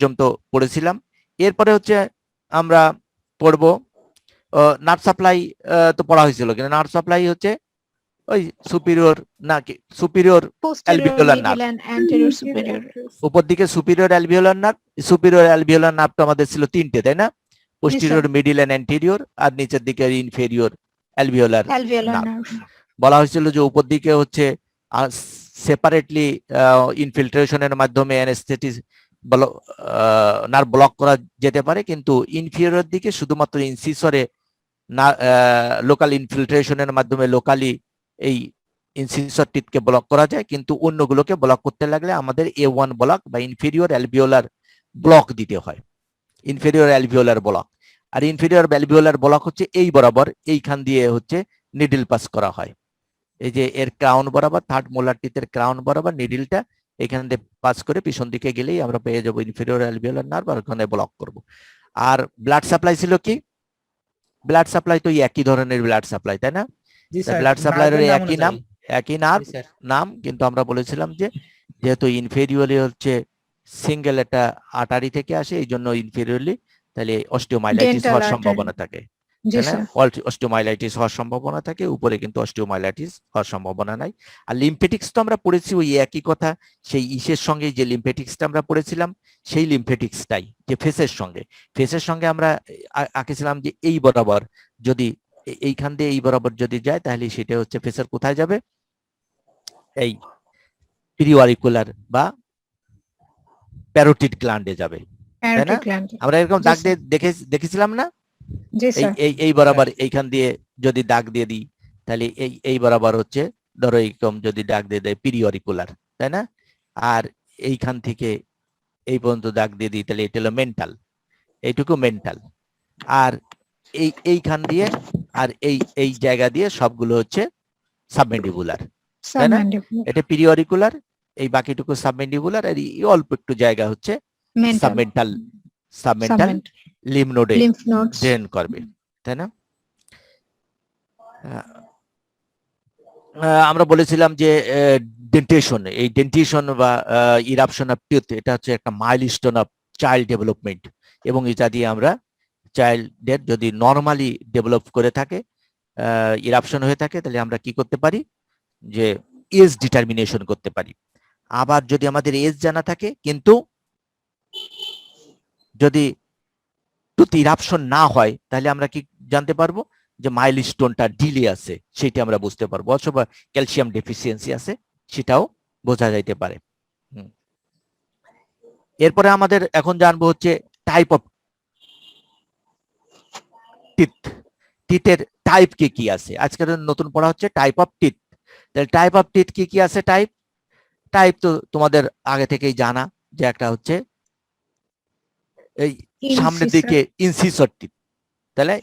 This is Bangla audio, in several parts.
পর্যন্ত পড়েছিলাম। এরপরে হচ্ছে আমরা পড়ব নার্ভ সাপ্লাই, তো পড়া হয়েছিল কিনা। নার্ভ সাপ্লাই হচ্ছে ওই সুপিরিয়র নাকি সুপিরিয়র অ্যালভিওলার নার্ভ, উপর দিকে superior alveolar nerve. Superior alveolar nerve তো আমাদের ছিল তিনটে, তাই না? পোস্টেরিয়র, মিডিল এন্ড অ্যান্টেরিয়র, আর নিচের দিকে ইনফেরিয়র অ্যালভিওলার নার্ভ। বলা হয়েছিল যে উপর দিকে হচ্ছে সেপারেটলি ইনফিল্ট্রেশনের মাধ্যমে অ্যানেস্থেটিক নার্ভ ব্লক করা যেতে পারে, কিন্তু ইনফিরিয়র দিকে শুধুমাত্র ইনসিসরে লোকাল ইনফিল্ট্রেশনের মাধ্যমে লোকালি এই ইনসিসর টিথকে ব্লক করা যায়, কিন্তু অন্যগুলোকে ব্লক করতে লাগলে আমাদের A1 ব্লক বা ইনফেরিয়র অ্যালভিওলার ব্লক দিতে হয়, ইনফেরিয়র অ্যালভিওলার ব্লক। আর ইনফেরিয়র অ্যালভিওলার ব্লক হচ্ছে এই বরাবর, এইখান দিয়ে হচ্ছে নিডল পাস করা হয়। এই যে এর ক্রাউন বরাবর, থার্ড মোলার টিথের ক্রাউন বরাবর নিডলটা এখান দিয়ে পাস করে পিছন দিকে গেলেই আমরা পেয়ে যাবো ইনফেরিয়র অ্যালভিওলার নার্ভ, আর ওখানে ব্লক করব। আর ব্লাড সাপ্লাই ছিল কি? ব্লাড সাপ্লাই তো একই ধরনের ব্লাড সাপ্লাই, তাই না? ব্লাড সাপ্লাইয়ের একই নাম, কিন্তু আমরা বলেছিলাম যে যেহেতু ইনফেরিয়রলি হচ্ছে সিঙ্গেল একটা আর্টারি থেকে আসে, এই জন্য ইনফেরিয়রলি তাহলে অস্টিওমাইলাইটিস হওয়ার সম্ভাবনা থাকে, তাই না? অস্টিওমাইলাইটিস হওয়ার সম্ভাবনা থাকে, উপরে কিন্তু অস্টিওমাইলাইটিস হওয়ার সম্ভাবনা নাই। আর লিম্ফেটিক্স তো আমরা পড়েছি ওই একই কথা, সেই ইসের সঙ্গে যে লিম্ফেটিক্সটা আমরা পড়েছিলাম, সেই লিম্ফেটিক্সটাই যে ফেসের সঙ্গে আমরা আঁকেছিলাম যে এই বরাবর যদি এইখান দিয়ে এই বরাবর যদি যায়, তাহলে সেটা হচ্ছে ফেসের কোথায় যাবে? এই পিরিওরিকুলার বা প্যারোটিড গ্ল্যান্ডে যাবে, তাই না? আমরা এরকম দাগ দিয়ে দেখেছিলাম না? এই বরাবর এইখান দিয়ে যদি দাগ দিয়ে দিই, তাহলে এই বরাবর হচ্ছে ধরো এইরকম যদি দাগ দিয়ে দেয় পিরিওরিকুলার, তাই না? আর এইখান থেকে এই পর্যন্ত দাগ দিয়ে দিই, তাহলে এটা হলো মেন্টাল, এইটুকু মেন্টাল। আর এইখান দিয়ে আর এই জায়গা দিয়ে সবগুলো হচ্ছে সাবমেন্ডিবুলার, তাই না? এটা পিরিওরিকুলার, এই বাকিটুকু সাবমেন্ডিবুলার, আর এই অল্প একটু জায়গা হচ্ছে সাবমেন্টাল লিম্ফ নোডে ড্রেন করবে, তাই না? আমরা বলেছিলাম যে ডেন্টেশন, এই ডেন্টেশন বা ইরাপশন অফ টিথ, এটা হচ্ছে একটা মাইলস্টোন অফ চাইল্ড ডেভেলপমেন্ট, এবং এটা দিয়ে আমরা চাইল্ডের যদি নর্মালি ডেভেলপ করে থাকে, ইরাপশন হয়ে থাকে, তাহলে আমরা কি করতে পারি? যে এজ ডিটারমিনেশন করতে পারি। আবার যদি আমাদের এজ জানা থাকে কিন্তু যদি টুথ ইরাপশন না হয়, তাহলে আমরা কি জানতে পারবো? যে মাইলস্টোনটা ডিলে আছে, সেটা আমরা বুঝতে পারবো, অথবা ক্যালসিয়াম ডেফিসিয়েন্সি আছে, সেটাও বোঝা যাইতে পারে। এরপরে আমাদের এখন জানবো হচ্ছে টাইপ অফ টিথ, টিথের টাইপ কি কি আছে। আজকের নতুন পড়া হচ্ছে টাইপ অফ টিথ। তাহলে টাইপ অফ টিথ কি কি আছে? টাইপ তো তোমাদের আগে থেকেই জানা, যে একটা হচ্ছে এই সামনের দিকে ইনসিসর টিথ, তাহলে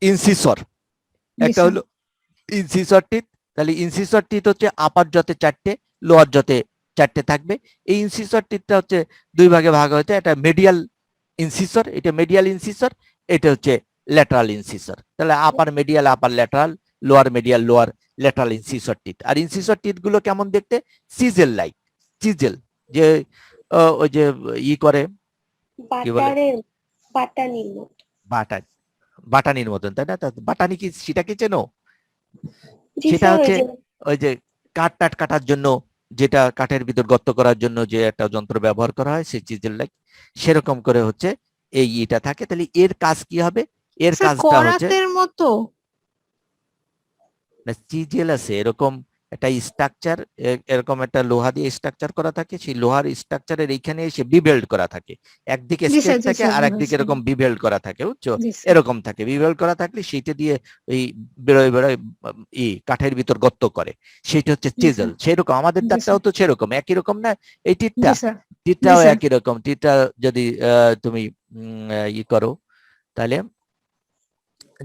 ইনসিসর একটা হলো ইনসিসর টিথ। তাহলে ইনসিসর টিথ হচ্ছে আপার জতে 4টে, লোয়ার জতে 4টে থাকবে। এই ইনসিসর টিথটা হচ্ছে দুই ভাগে ভাগ হয়েছে, এটা মিডিয়াল ইনসিসর, এটা মিডিয়াল ইনসিসর, এটা হচ্ছে ল্যাটারাল ইনসিসর। তাহলে upper medial, upper lateral, lower medial, lower lateral incisor teeth. আর ইনসিসর টিথ গুলো কেমন দেখতে? সিজেল লাইক, চিজেল, যে ওই যে ই করে কি বলে, বাটানির মতন, তাই না? বাটানি কি, সেটা কি চেনো? সেটা হচ্ছে ওই যে কাঠ টাট কাটার জন্য, যেটা কাঠের ভিতর গর্ত করার জন্য যে একটা যন্ত্র ব্যবহার করা হয়, সেই চিজেল লাইক, সেরকম করে হচ্ছে এই ইটা থাকে। তাহলে এর কাজ কি হবে? এর কাজটা হচ্ছে চিজেল আছে এরকম একটা স্ট্রাকচার, এরকম একটা লোহা দিয়ে স্ট্রাকচার করা থাকে, সেই লোহার স্ট্রাকচারের এইখানে এসে বিবেল্ড করা থাকে, একদিকে স্ট্রেট থাকে আর একদিকে এরকম বিবেল্ড করা থাকে, বুঝছো? এরকম থাকে, বিবেল্ড করা থাকলে সেইটা দিয়ে ওই বেরোয় কাঠের ভিতর গর্ত করে, সেটা হচ্ছে চিজেল। সেরকম আমাদের দাঁতটাও তো সেরকম, একই রকম না? এই টিটটাও একই রকম। টিটটা যদি তুমি ই করো, তাহলে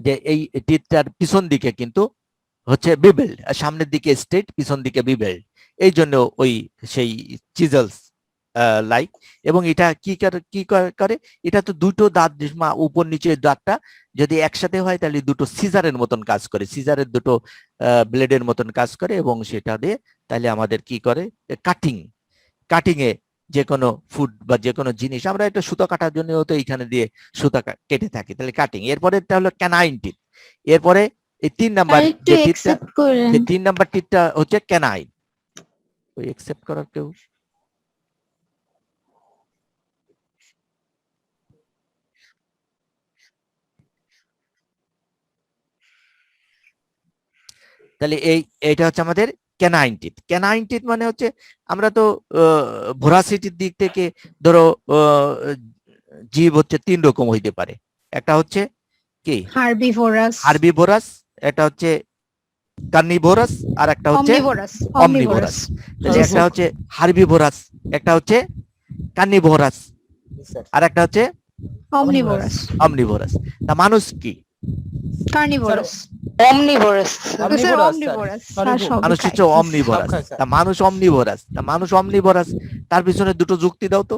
যে এই টিটটার পিছন দিকে কিন্তু হচ্ছে বিবেল্ড, আর সামনের দিকে স্ট্রেট, পিছন দিকে বিবেল্ড, এই জন্য ওই সেই চিজেলস লাইক। এবং এটা কি করে, এটা তো দুটো দাঁত, উপর নিচে দাঁতটা যদি একসাথে হয়, তাহলে দুটো সিজারের মতন কাজ করে, সিজারের দুটো ব্লেডের মতন কাজ করে, এবং সেটা দিয়ে তাহলে আমাদের কি করে, কাটিং এ যে কোনো ফুড বা যে কোনো জিনিস আমরা একটা সুতো কাটার জন্য তো এইখানে দিয়ে সুতা কেটে থাকি, তাহলে কাটিং। এরপরে হলো ক্যানাইন টিথ। এরপরে এই 3 নাম্বার যে টিথটা, যে 3 নাম্বার টিথটা হচ্ছে ক্যানাইন। ওই একসেপ্ট করার কেউ? তাহলে এইটা হচ্ছে আমাদের ক্যানাইন টিথ। ক্যানাইন টিথ মানে হচ্ছে আমরা তো ভোরাসিটির দিক থেকে ধরো জীব হচ্ছে 3 রকম হইতে পারে। একটা হচ্ছে কি হার্বিভোরাস, একটা হচ্ছে কার্নিভোরাস, আর একটা হচ্ছে অমনিভোরাস। তাহলে একটা হচ্ছে হার্বিভোরাস, একটা হচ্ছে কার্নিভোরাস, আর একটা হচ্ছে অমনিভোরাস। তা মানুষ কি? কার্নিভোরাস। মানুষ হচ্ছে অমনিভোরাস। তা মানুষ অমনিভোরাস, তা মানুষ অমনিভোরাস, তার পিছনে দুটো যুক্তি দাও তো।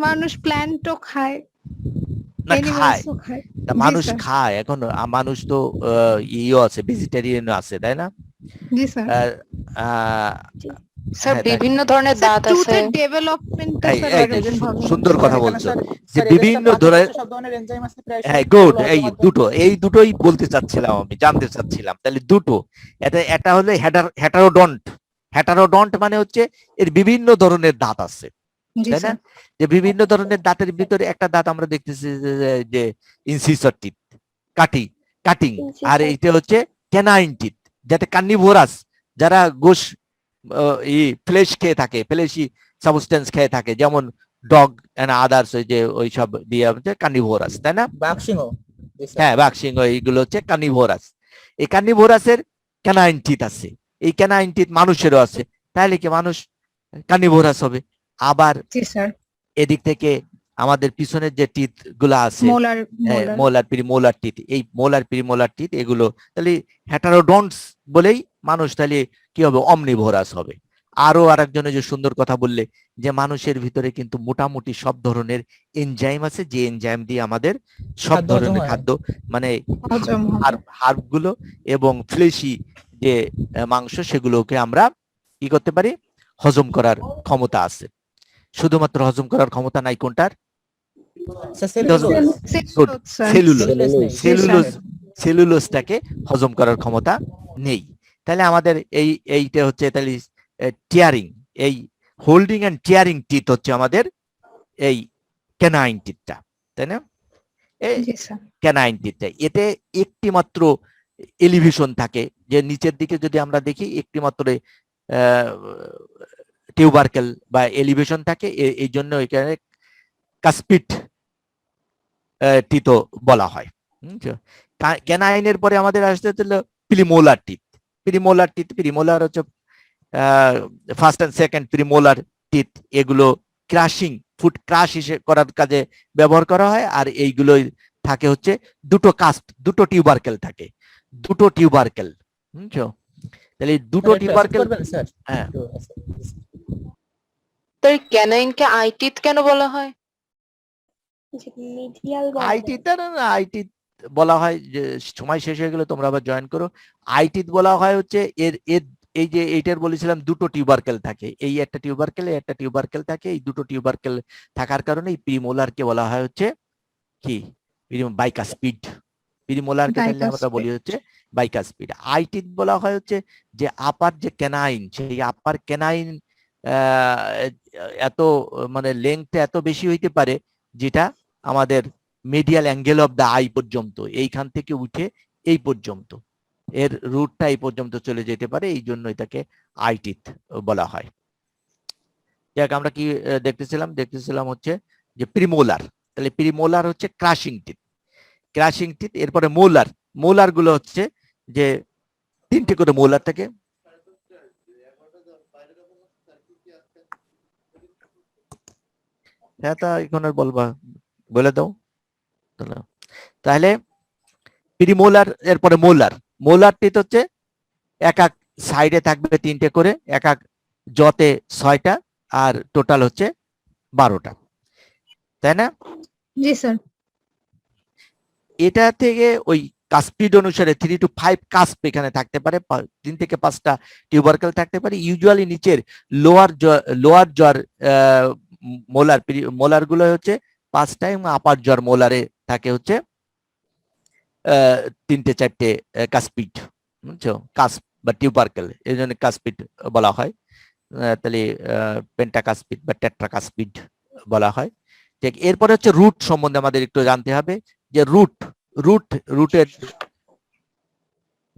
মানুষ প্ল্যান্টও খায়, না খায়, তা মানুষ খায়। এখন মানুষ তো ইও আছে, ভেজিটেরিয়ানও আছে, তাই না? জি স্যার। স্যার বিভিন্ন ধরনের দাঁত আছে। সুন্দর কথা বলছো যে বিভিন্ন ধরনের, হ্যাঁ গুড, এই দুটোই বলতে চাচ্ছিলাম, আমি জানতে চাচ্ছিলাম। তাহলে দুটো, এটা হলো হেটারোডন্ট। হেটারোডন্ট মানে হচ্ছে এর বিভিন্ন ধরনের দাঁত আছে, তাই না? যে বিভিন্ন ধরনের দাঁতের ভিতরে একটা দাঁত আমরা দেখতেছি যে ইনসিসর টিথ, কাটিং। আর এইটা হচ্ছে ক্যানাইন টিথ, যাতে কার্নিভোরাস, যারা গোশ ফ্লেশ খেয়ে থাকে, ফ্লেশি সাবস্টেন্স খেয়ে থাকে, যেমন ডগ এন্ড আদার্স, ওই যে ওই সব দিয়ে হচ্ছে কার্নিভোরাস, তাই না? হ্যাঁ বাঘসিংহ, এইগুলো হচ্ছে কার্নিভোরাস। এই কার্নিভোরাসের ক্যানাইন টিথ আছে, এই ক্যানাইন টিথ মানুষেরও আছে, তাহলে কি মানুষ কার্নিভোরাস হবে? আবার এদিক থেকে আমাদের পিছনের যে টিথ গুলা আছে, মোলার প্রিমোলার টিথ, এই মোলার প্রিমোলার টিথ এগুলো তাহলে হেটারোডন্টস বলেই মানুষ তাহলে কি হবে? অমনিভোরাস হবে। আরো আরেকজনে যে সুন্দর কথা বললে যে মানুষের ভিতরে কিন্তু মোটামুটি সব ধরনের এনজাইম আছে, যে এনজাইম দিয়ে আমাদের সব ধরনের খাদ্য মানে হার্ব গুলো এবং ফ্লেশি যে মাংস, সেগুলোকে আমরা কি করতে পারি? হজম করার ক্ষমতা আছে। শুধুমাত্র হজম করার ক্ষমতা নাই কোনটার? সেলুলোজটাকে হজম করার ক্ষমতা নেই। তাহলে আমাদের এইটা হচ্ছে তাহলে টিয়ারিং, এই হোল্ডিং এন্ড টিয়ারিং টিথ হচ্ছে আমাদের এই ক্যানাইন টিথটা, তাই না? ক্যানাইন টিথটা, এতে একটি মাত্র এলিভেশন থাকে, যে নিচের দিকে যদি আমরা দেখি একটি মাত্র টিউবারকেল বা এলিভেশন থাকে, এই জন্য এখানে কাসপিড টিথ বলা হয়। ক্যানাইনের পরে আমাদের আসতে হলো প্রিমোলার টিথ। প্রিমোলার হচ্ছে first and second premolar teeth, এগুলো ক্রাশিং, ফুড ক্রাশ করার কাজে ব্যবহার করা হয়। আর এইগুলো থাকে হচ্ছে দুটো টিউবারকেল থাকে, দুটো টিউবারকেল, বুঝছো? তাহলে দুটো টিউবারকেল। হ্যাঁ, তো ক্যানাইনকে আই টিথ কেন বলা হয়? আইটিথ বলা হয় যে সময় শেষ হয়ে গেলে তোমরা আবার জয়েন করো। আইটিথ বলা হয় হচ্ছে এর এই যে এইটার বলেছিলাম দুটো টিউবারকেল থাকে, এই একটা টিউবারকেল থাকে, এই দুটো টিউবারকেল থাকার কারণে এই প্রিমোলারকে বলা হয় হচ্ছে কি? বাইকাসপিড। প্রিমোলারকে তাহলে আমরা বলি হচ্ছে বাইকাসপিড। আইটিথ বলা হয় হচ্ছে যে আপার যে ক্যানাইন, সেই আপার ক্যানাইন এত মানে লেংথ এত বেশি হইতে পারে, যেটা আমাদের medial angle of the eye পর্যন্ত, এইখান থেকে উঠে এই পর্যন্ত, এর রুটটা এই পর্যন্ত চলে যেতে পারে, এই জন্য এটাকে আই টিথ বলা হয়। যাক, আমরা কি দেখতেছিলাম হচ্ছে যে প্রিমোলার। তাহলে প্রিমোলার হচ্ছে ক্রাশিং টিথ। এরপরে মোলার গুলো হচ্ছে যে 3টে করে মোলার থাকে। হ্যাঁ, তা এখন আর বলবা, বলে দাও তাহলে। প্রিমোলার, এরপরে মোলার টিথ হচ্ছে এক সাইডে থাকবে 3টে করে, এক জতে 6টা, আর টোটাল হচ্ছে 12টা, তাই না? জি স্যার। এটা থেকে ওই কাস্পিড অনুসারে 3 to 5 কাস্প এখানে থাকতে পারে, 3 থেকে 5টা টিউবারকেল থাকতে পারে। ইউজুয়ালি নিচের লোয়ার জর মোলার গুলো হচ্ছে 5টা এবং আপার জর মোলারে থাকে হচ্ছে 3-4টে কাস্পিড, বুঝছো? কাস্প বা টিউবারকেল, এই জন্য কাস্পিড বলা হয়। তাহলে পেন্টাকাস্পিড বা টেট্রাকাস্পিড বলা হয়। ঠিক, এরপরে হচ্ছে রুট সম্বন্ধে আমাদের একটু জানতে হবে, যে রুটের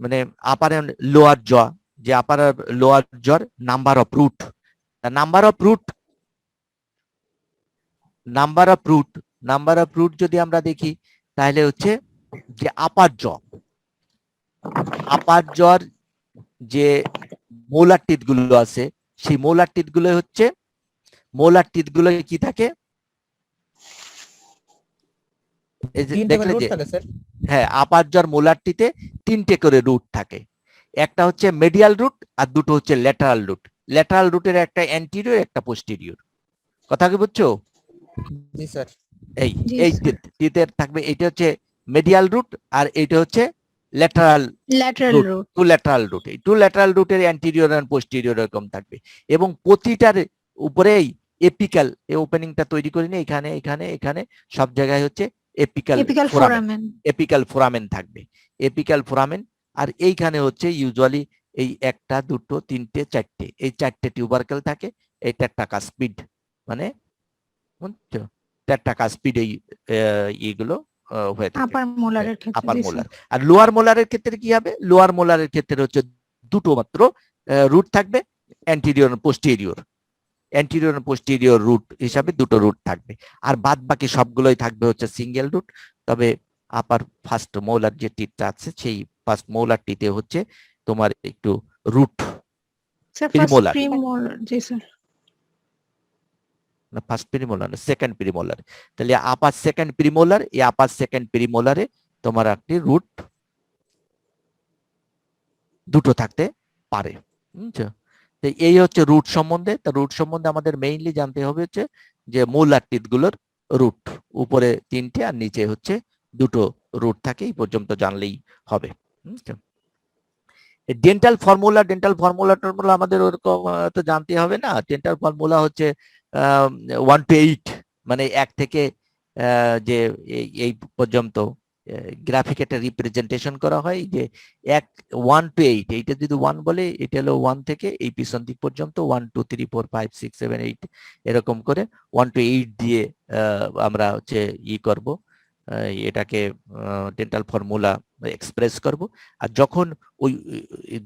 মানে আপার লোয়ার জ, যে আপার লোয়ার জর number of root, number of root যদি আমরা দেখি তাহলে হচ্ছে যে আপার জর যে মোলার টিথ গুলো আছে, সেই মোলার টিথ গুলো কি থাকে, দেখলে যে হ্যাঁ, আপার জর মোলার টিতে 3টে করে রুট থাকে। একটা হচ্ছে মেডিয়াল রুট আর দুটো হচ্ছে ল্যাটারাল রুট। ল্যাটারাল রুটের একটা অ্যান্টিরিয়র, একটা পোস্টেরিয়র। কথা কি বুঝছো? জি স্যার। এই জি, এই স্যার। টিতের থাকবে, এইটা হচ্ছে মেডিয়াল রুট আর এইটা হচ্ছে lateral lateral root. Two lateral root. এই টু ল্যাটারাল রুটের অ্যান্টিরিয়র আর পোস্টেরিয়র এরকম থাকবে, এবং প্রতিটার উপরেই এপিক্যাল ওপেনিংটা তৈরি করিনি, এখানে এখানে এখানে সব জায়গায় হচ্ছে এপিক্যাল ফোরামেন, এপিক্যাল ফোরামেন থাকবে, এপিক্যাল ফোরামেন। আর এইখানে হচ্ছে ইউজুয়ালি এই 1টা 2টো 3টে 4টে, এই 4টে টিউবারকেল থাকে। এই টেট্রাকাস্পিড মানে বুঝছো, টেট্রাকাস্পিড এই এইগুলো হয়ে থাকে আপার মোলারের ক্ষেত্রে। আপার জি, মোলার। স্যার। আর লোয়ার মোলারের ক্ষেত্রে কি হবে? লোয়ার মোলারের ক্ষেত্রে হচ্ছে দুটো মাত্র রুট থাকবে, অ্যান্টিরিয়র পোস্টেরিয়র রুট হিসাবে দুটো রুট থাকবে। আর বাদ বাকি সবগুলোই থাকবে হচ্ছে সিঙ্গেল রুট। তবে আপার ফার্স্ট মোলার যে টিথটা আছে, সেই ফার্স্ট মোলার টিতে হচ্ছে তোমার একটু রুট স্যার, প্রিমোলার, প্রিমোলার। জি, স্যার। না ফার্স্ট প্রিমোলার না, সেকেন্ড প্রিমোলার। তাহলে আপার সেকেন্ড প্রিমোলার, এই আপার সেকেন্ড প্রিমোলারে তোমার একটি রুট দুটো থাকতে পারে, বুঝছো? তো এই হচ্ছে রুট সম্বন্ধে। তা রুট সম্বন্ধে আমাদের মেইনলি জানতে হবে হচ্ছে যে মোলার টিথ গুলোর রুট, উপরে 3টে আর নিচে হচ্ছে দুটো রুট থাকে, এই পর্যন্ত জানলেই হবে। ডেন্টাল ফর্মুলা আমাদের ওরকম তো জানতে হবে না। ডেন্টাল ফর্মুলা হচ্ছে 1 to 8, মানে 1 থেকে যে এই পর্যন্ত গ্রাফিক একটা রিপ্রেজেন্টেশন করা হয়, যে 1 to 8, এইটা যদি 1 বলে, এটা হলো 1 থেকে এই পিছন দিক পর্যন্ত 1 2 3 4 5 6 7 8 এরকম করে 1 to 8 দিয়ে আমরা হচ্ছে করব, এটাকে ডেন্টাল ফর্মুলা এক্সপ্রেস করব। আর যখন ওই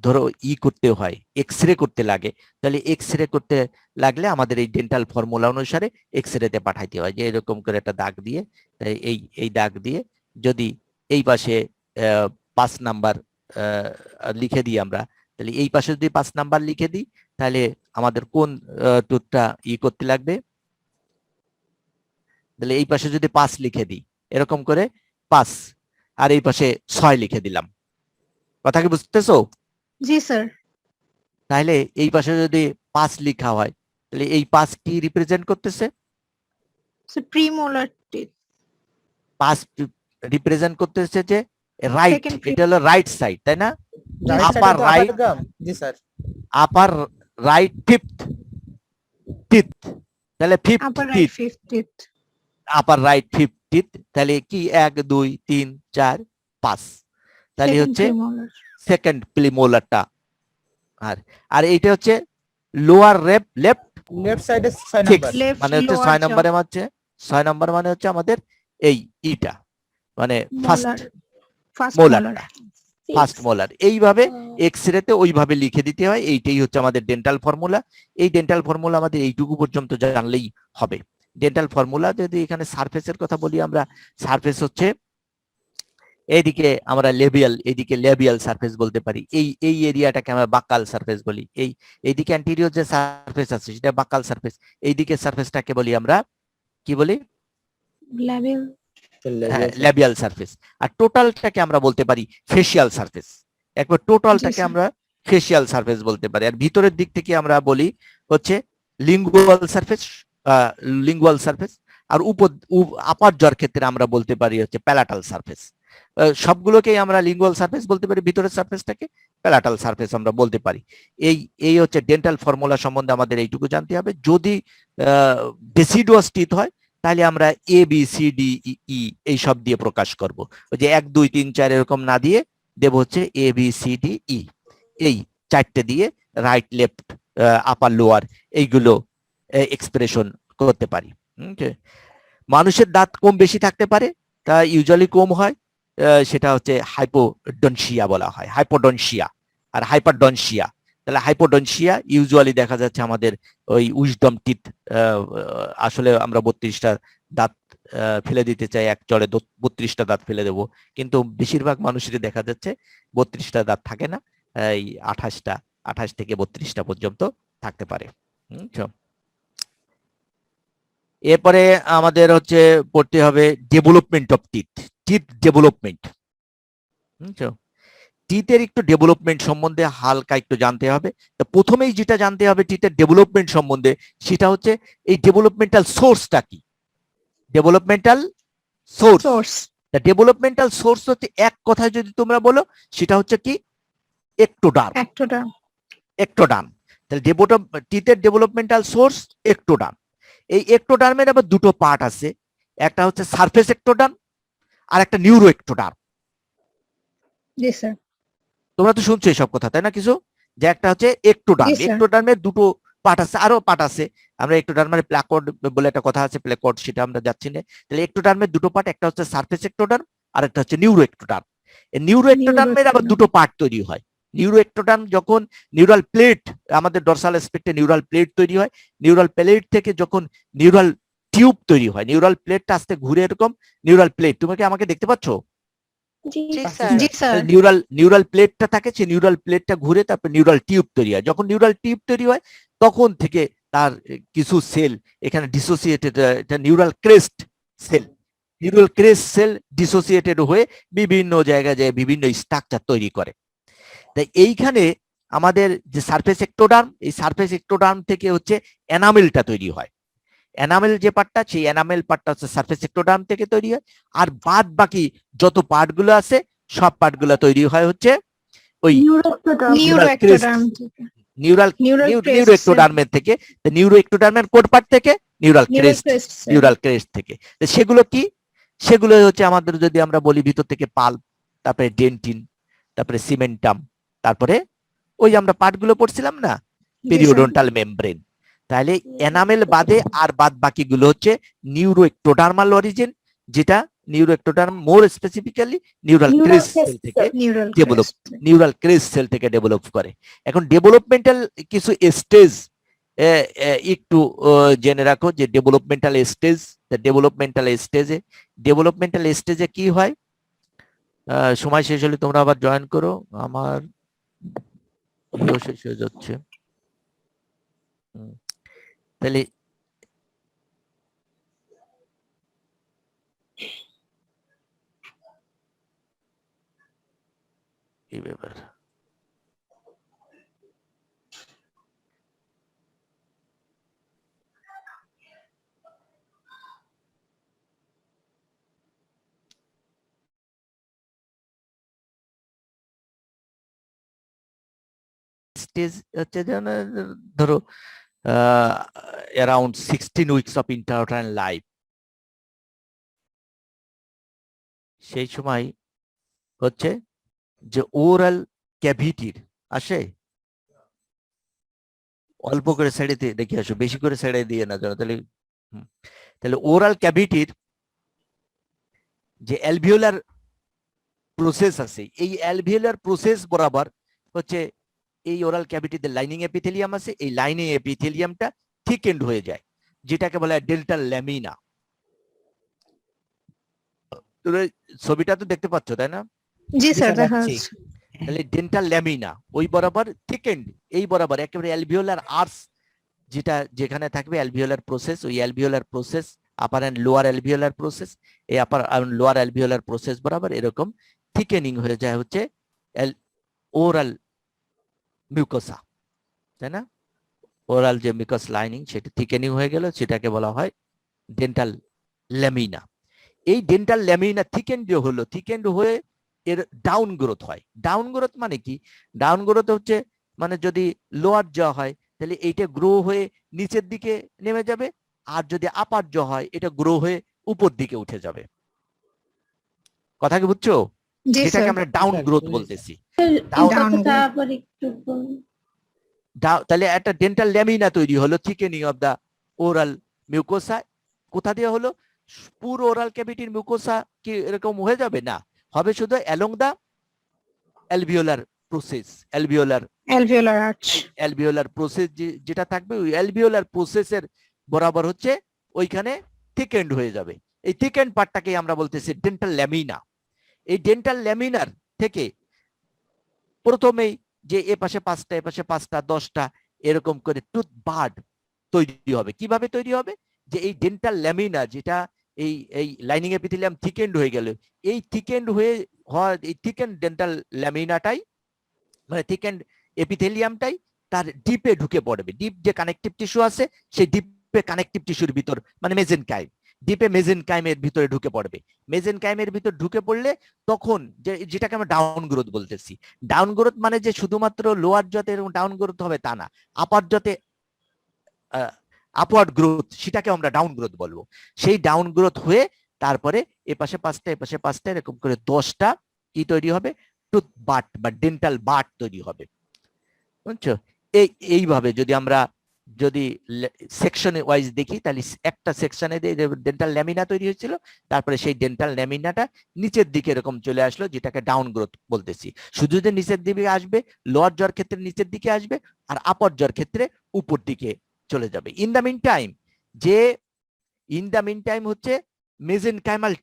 ধরো করতে হয়, এক্সরে করতে লাগে, তাহলে এক্সরে করতে লাগলে আমাদের এই ডেন্টাল ফর্মুলা অনুসারে এক্সরেতে পাঠাইতে হয়, যে এরকম করে একটা দাগ দিয়ে, এই দাগ দিয়ে যদি এই পাশে 5 নাম্বার লিখে দিই আমরা, তাহলে এই পাশে যদি 5 নাম্বার লিখে দিই, তাহলে আমাদের কোন টুথটা করতে লাগবে, তাহলে এই পাশে যদি 5 লিখে দিই, এরকম করে 5, আর এই পাশে 6 লিখে দিলাম। কথা কি বুঝতেছো? জি, স্যার। তাহলে এই পাশে যদি 5 লেখা হয়, তাহলে এই 5 কি রিপ্রেজেন্ট করতেছে? Premolar teeth. 5 রিপ্রেজেন্ট করতেছে যে রাইট, এটা হলো রাইট সাইড, তাই না? আপার রাইট, জি sir, upper right fifth teeth, তাহলে upper fifth right fifth teeth. Upper right fifth teeth, তাহলে কি 1 2 3 4 5, তাহলে হচ্ছে সেকেন্ড প্রিমোলারটা। আর এইটা হচ্ছে লোয়ার লেফট সাইডে 6 নাম্বার, মানে হচ্ছে 6 নম্বরে, হচ্ছে 6 নম্বর মানে হচ্ছে আমাদের এই ইটা, মানে ফার্স্ট মোলার। এইভাবে এক্সরেতে ওইভাবে লিখে দিতে হয়। এইটাই হচ্ছে আমাদের ডেন্টাল ফর্মুলা। এই ডেন্টাল ফর্মুলা আমাদের এইটুকু পর্যন্ত জানলেই হবে। ডেন্টাল ফর্মুলা যদি এখানে সারফেসের কথা বলি, আমরা সারফেস হচ্ছে এইদিকে আমরা এইদিকে লেবিয়াল সারফেস বলতে পারি। এই এরিয়াটাকে আমরা বাকাল সারফেস বলি। এইদিকে অ্যান্টিরিয়র যে সারফেস আছে সেটা বাকাল সারফেস। এইদিকে সারফেসটাকে বলি আমরা কি বলি? Labial surface. আর টোটালটাকে আমরা বলতে পারি ফেসিয়াল সারফেস। একবার টোটালটাকে আমরা ফেসিয়াল সারফেস বলতে পারি। আর ভিতরের দিক থেকে আমরা বলি হচ্ছে লিঙ্গুয়াল সারফেস। আর আপার জর ক্ষেত্রে আমরা বলতে পারি হচ্ছে প্যালাটাল সারফেস। সবগুলোকেই আমরা লিঙ্গুয়াল সারফেস বলতে পারি, ভিতরের সারফেসটাকে প্যালাটাল সারফেস আমরা বলতে পারি। এই হচ্ছে ডেন্টাল ফর্মুলা সম্বন্ধে আমাদের এইটুকু জানতে হবে। যদি ডেসিডুয়াস টিথ হয় তাহলে আমরা A B C D E এই সব দিয়ে প্রকাশ করব। ওই যে 1 2 3 4 এরকম না দিয়ে দেব হচ্ছে A B C D E, এই 4টে দিয়ে রাইট লেফট আপার লোয়ার এইগুলো এক্সপ্রেশন করতে পারি। মানুষের দাঁত কম বেশি থাকতে পারে, তা ইউজুয়ালি কম হয়, সেটা হচ্ছে হাইপোডনসিয়া বলা হয়, হাইপোডনসিয়া আর হাইপারডনসিয়া। তাহলে হাইপোডনসিয়া ইউজুয়ালি দেখা যাচ্ছে আমাদের ওই উইজডম টিথ, আসলে আমরা 32টা দাঁত ফেলে দিতে চাই, এক চড়ে 32টা দাঁত ফেলে দেবো, কিন্তু বেশিরভাগ মানুষেরই দেখা যাচ্ছে 32টা দাঁত থাকে না, এই 28 থেকে 32টা পর্যন্ত থাকতে পারে। এরপরে আমাদের হচ্ছে পড়তে হবে development of teeth, teeth development. টিথের একটু ডেভেলপমেন্ট সম্বন্ধে হালকা একটু জানতে হবে। তো প্রথমেই যেটা জানতে হবে টিথের ডেভেলপমেন্ট সম্বন্ধে, সেটা হচ্ছে এই ডেভেলপমেন্টাল সোর্সটা কি। ডেভেলপমেন্টাল সোর্স, ডেভেলপমেন্টাল সোর্স হচ্ছে এক কথায় যদি তোমরা বলো সেটা হচ্ছে কি একটোডার্ম। একটোডার্ম, তাহলে টিথের ডেভেলপমেন্টাল সোর্স একটোডার্ম। এই একটোডার্মের আবার দুটো পার্ট আছে, একটা হচ্ছে সারফেস একটোডার্ম আর একটা নিউরো একটোডার্ম। জি স্যার। তোমরা তো শুনছো এইসব কথা, তাই না? কিছু যে একটা হচ্ছে একটোডার্ম, একটোডার্মের দুটো পার্ট আছে, আরো পার্ট আছে। আমরা একটোডার্মের প্ল্যাকর্ড বলে একটা কথা আছে, প্ল্যাকর্ড, সেটা আমরা যাচ্ছি না। তাহলে একটোডার্মের দুটো পার্ট, একটা হচ্ছে সারফেস একটোডার্ম আর একটা হচ্ছে নিউরো একটোডার্ম। এই নিউরো একটোডার্মের আবার দুটো পার্ট তৈরি হয়। নিউরো একটোডার্ম যখন নিউরাল প্লেট, আমাদের ডরসাল অ্যাসপেক্টে নিউরাল প্লেট তৈরি হয়, নিউরাল প্লেট থেকে যখন নিউরাল টিউব তৈরি হয়, নিউরাল প্লেটটা আস্তে ঘুরে এরকম নিউরাল প্লেট, তুমি কি আমাকে দেখতে পাচ্ছ? নিউরাল প্লেটটা থাকে, সেই নিউরাল প্লেটটা ঘুরে তারপর নিউরাল টিউব তৈরি হয়। যখন নিউরাল টিউব তৈরি হয় তখন থেকে তার কিছু সেল এখানে ডিসোসিয়েটেড, এটা neural crest cell, neural crest cell dissociated হয়ে বিভিন্ন জায়গায় যায় বিভিন্ন স্ট্রাকচার তৈরি করে। তাই এইখানে আমাদের যে সারফেস একটোডার্ম, এই সারফেস একটোডার্ম থেকে হচ্ছে এনামেলটা তৈরি হয়। এনামেল যে পার্টটা, সেই এনামেল পার্টটা হচ্ছে সারফেস একটোডার্ম থেকে তৈরি হয়। আর বাদ বাকি যত পার্টগুলো আছে সব পার্টগুলো তৈরি হয় হচ্ছে ওই নিউরো একটোডার্মের থেকে। নিউরো একটোডার্মের কোড পার্ট থেকে নিউরাল ক্রেস্ট থেকে। সেগুলো কি? সেগুলো হচ্ছে আমাদের যদি আমরা বলি ভিতর থেকে পাল্প, তারপরে ডেন্টিন, তারপরে সিমেন্টাম, তারপরে ওই আমরা পার্টগুলো পড়ছিলাম না, পেরিওডন্টাল মেমব্রেন। তাহলে এনামেল বাদে আর বাদ বাকিগুলো হচ্ছে নিউরো একটোডার্মাল অরিজিন, যেটা নিউরো একটোডার্ম মোর স্পেসিফিক্যালি নিউরাল ক্রেস্ট সেল থেকে ডেভেলপ, নিউরাল ক্রেস্ট সেল থেকে ডেভেলপ করে। এখন ডেভেলপমেন্টাল কিছু স্টেজ একটু জেনে রাখো, যে ডেভেলপমেন্টাল স্টেজে কি হয়। সময় শেষ হলে তোমরা আবার জয়েন করো, আমার শেষ হয়ে যাচ্ছে। তাহলে এই ব্যাপার, স্টেজ হচ্ছে যেন ধরো অ্যারাউন্ড 16 উইকস অফ ইন্টারউটেরাইন লাইফ, সেই সময় হচ্ছে যে ওরাল ক্যাভিটির আসে, অল্প করে ছেড়ে দেখে আসো, বেশি করে ছেড়ে দিয়ে না যেন, তাহলে ওরাল ক্যাভিটির যে অ্যালভিওলার প্রসেস আছে, এই অ্যালভিওলার প্রসেস বরাবর হচ্ছে এই ওরাল ক্যাভিটিতে লাইনিং এপিথেলিয়াম আছে, এই লাইনিং এপিথেলিয়ামটা থিকেন্ড হয়ে যায়, যেটাকে বলা হয় ডেন্টাল ল্যামিনা। ছবিটা তো দেখতে পাচ্ছ, তাই না? জি স্যার, দেখা যাচ্ছে। তাহলে ডেন্টাল ল্যামিনা ওই বরাবর থিকেন্ড, এই বরাবর একেবারে অ্যালভিওলার আর্চ যেটা যেখানে থাকবে অ্যালভিওলার প্রসেস, ওই alveolar process, upper and lower alveolar process, এই আপার লোয়ার অ্যালভিওলার প্রসেস বরাবর এরকম থিকেনিং হয়ে যায় হচ্ছে ওরাল মিউকোসা, তাই না? ওরাল যে মিউকাস লাইনিং সেটা থিকেনিং হয়ে গেল, সেটাকে বলা হয় ডেন্টাল ল্যামিনা। এই ডেন্টাল ল্যামিনা থিকেন্ড হলো, থিকেন্ড হয়ে এর ডাউন গ্রোথ হয়। ডাউন গ্রোথ মানে কি? ডাউন গ্রোথ হচ্ছে মানে যদি লোয়ার জ হয় তাহলে এইটা গ্রো হয়ে নিচের দিকে নেমে যাবে, আর যদি আপার জ হয় এটা গ্রো হয়ে উপর দিকে উঠে যাবে। কথা কি বুঝছো? জি যেটাকে স্যার। আমরা ডাউন স্যার, গ্রোথ বুঝেছি। বলতেছি। ডাউন তাহলে একটা ডেন্টাল ল্যামিনা তৈরি হলো, thickening of the oral mucosa. কোথা দিয়ে হলো? পুরো ওরাল ক্যাভিটির মিউকোসা কি এরকম হয়ে যাবে? না, হবে শুধু along the alveolar process. Alveolar arch. Alveolar process যেটা থাকবে, ওই অ্যালভিওলার প্রসেসের বরাবর হচ্ছে ওইখানে থিকেন্ড হয়ে যাবে। এই থিকেন্ড পার্টটাকে আমরা বলতেছি ডেন্টাল ল্যামিনা। এই ডেন্টাল ল্যামিনার থেকে প্রথমেই যে এ পাশে 5টা এ পাশে 5টা 10টা এরকম করে টুথ বার্ড তৈরি হবে। কিভাবে তৈরি হবে? যে এই ডেন্টাল ল্যামিনা যেটা এই এই লাইনিং এপিথেলিয়াম থিকেন্ড হয়ে গেল, এই থিকেন্ড হয়ে হওয়া এই থিকেন্ড ডেন্টাল ল্যামিনাটাই মানে থিকেন্ড এপিথেলিয়ামটাই তার ডিপে ঢুকে পড়বে। ডিপ যে কানেকটিভ টিস্যু আছে সেই ডিপে কানেকটিভ টিস্যুর ভিতর মানে মেজেনকাইম, ডিপে মেজেনকাইমের ভিতরে ঢুকে পড়বে। মেজেনকাইমের ভিতর ঢুকে পড়লে তখন যেটাকে আমরা ডাউন গ্রোথ বলতেছি। ডাউন গ্রোথ মানে যে শুধুমাত্র লোয়ার জতে এরকম ডাউন গ্রোথ হবে তা না, আপার জতে আপওয়ার্ড গ্রোথ, সেটাকে আমরা ডাউন গ্রোথ বলবো। সেই ডাউন গ্রোথ হয়ে তারপরে এপাশে 5টা এপাশে 5টা এরকম করে 10টা কি তৈরি হবে? টুথ বাট বা ডেন্টাল বাট তৈরি হবে। বুঝছো? এইভাবে যদি আমরা যদি সেকশন ওয়াইজ দেখি তাহলে একটা সেকশনে ডেন্টাল ল্যামিনা তৈরি হয়েছিল, তারপরে সেই ডেন্টাল ল্যামিনাটা নিচের দিকে এরকম চলে আসলো, যেটাকে ডাউন গ্রোথ বলতেছি। শুধু যে নিচের দিকে আসবে, লোয়ার জর ক্ষেত্রে নিচের দিকে আসবে, আর আপার জর ক্ষেত্রে উপর দিকে চলে যাবে। ইন দা মিন টাইম হচ্ছে মেজেনকাইমাল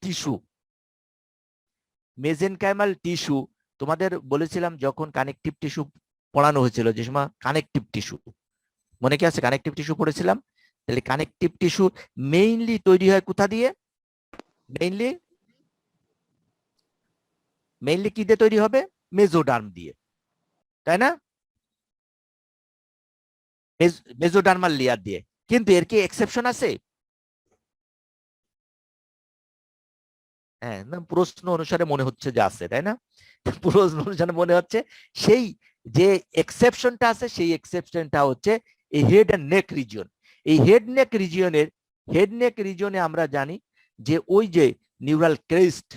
টিস্যু। তোমাদের বলেছিলাম যখন কানেকটিভ টিস্যু পড়ানো হয়েছিল, যে সময় কানেকটিভ টিস্যু মনে কি আছে? কানেকটিভ টিস্যু পড়েছিলাম। তাহলে কানেকটিভ টিস্যু মেইনলি তৈরি হয় কোথা দিয়ে? মেইনলি কি দিয়ে তৈরি হবে? মেজোডার্ম দিয়ে, তাই না? মেজোডার্মাল লেয়ার দিয়ে। কিন্তু এর কি এক্সেপশন আছে? হ্যাঁ, না, প্রশ্ন অনুসারে মনে হচ্ছে যে আছে, তাই না? প্রশ্ন অনুসারে মনে হচ্ছে সেই যে এক্সেপশনটা আছে, সেই এক্সেপশনটা হচ্ছে এই হেড এন্ড নেক রিজিয়ন। এই হেড নেক রিজিয়নে আমরা জানি যে ওই যে নিউরাল ক্রেস্ট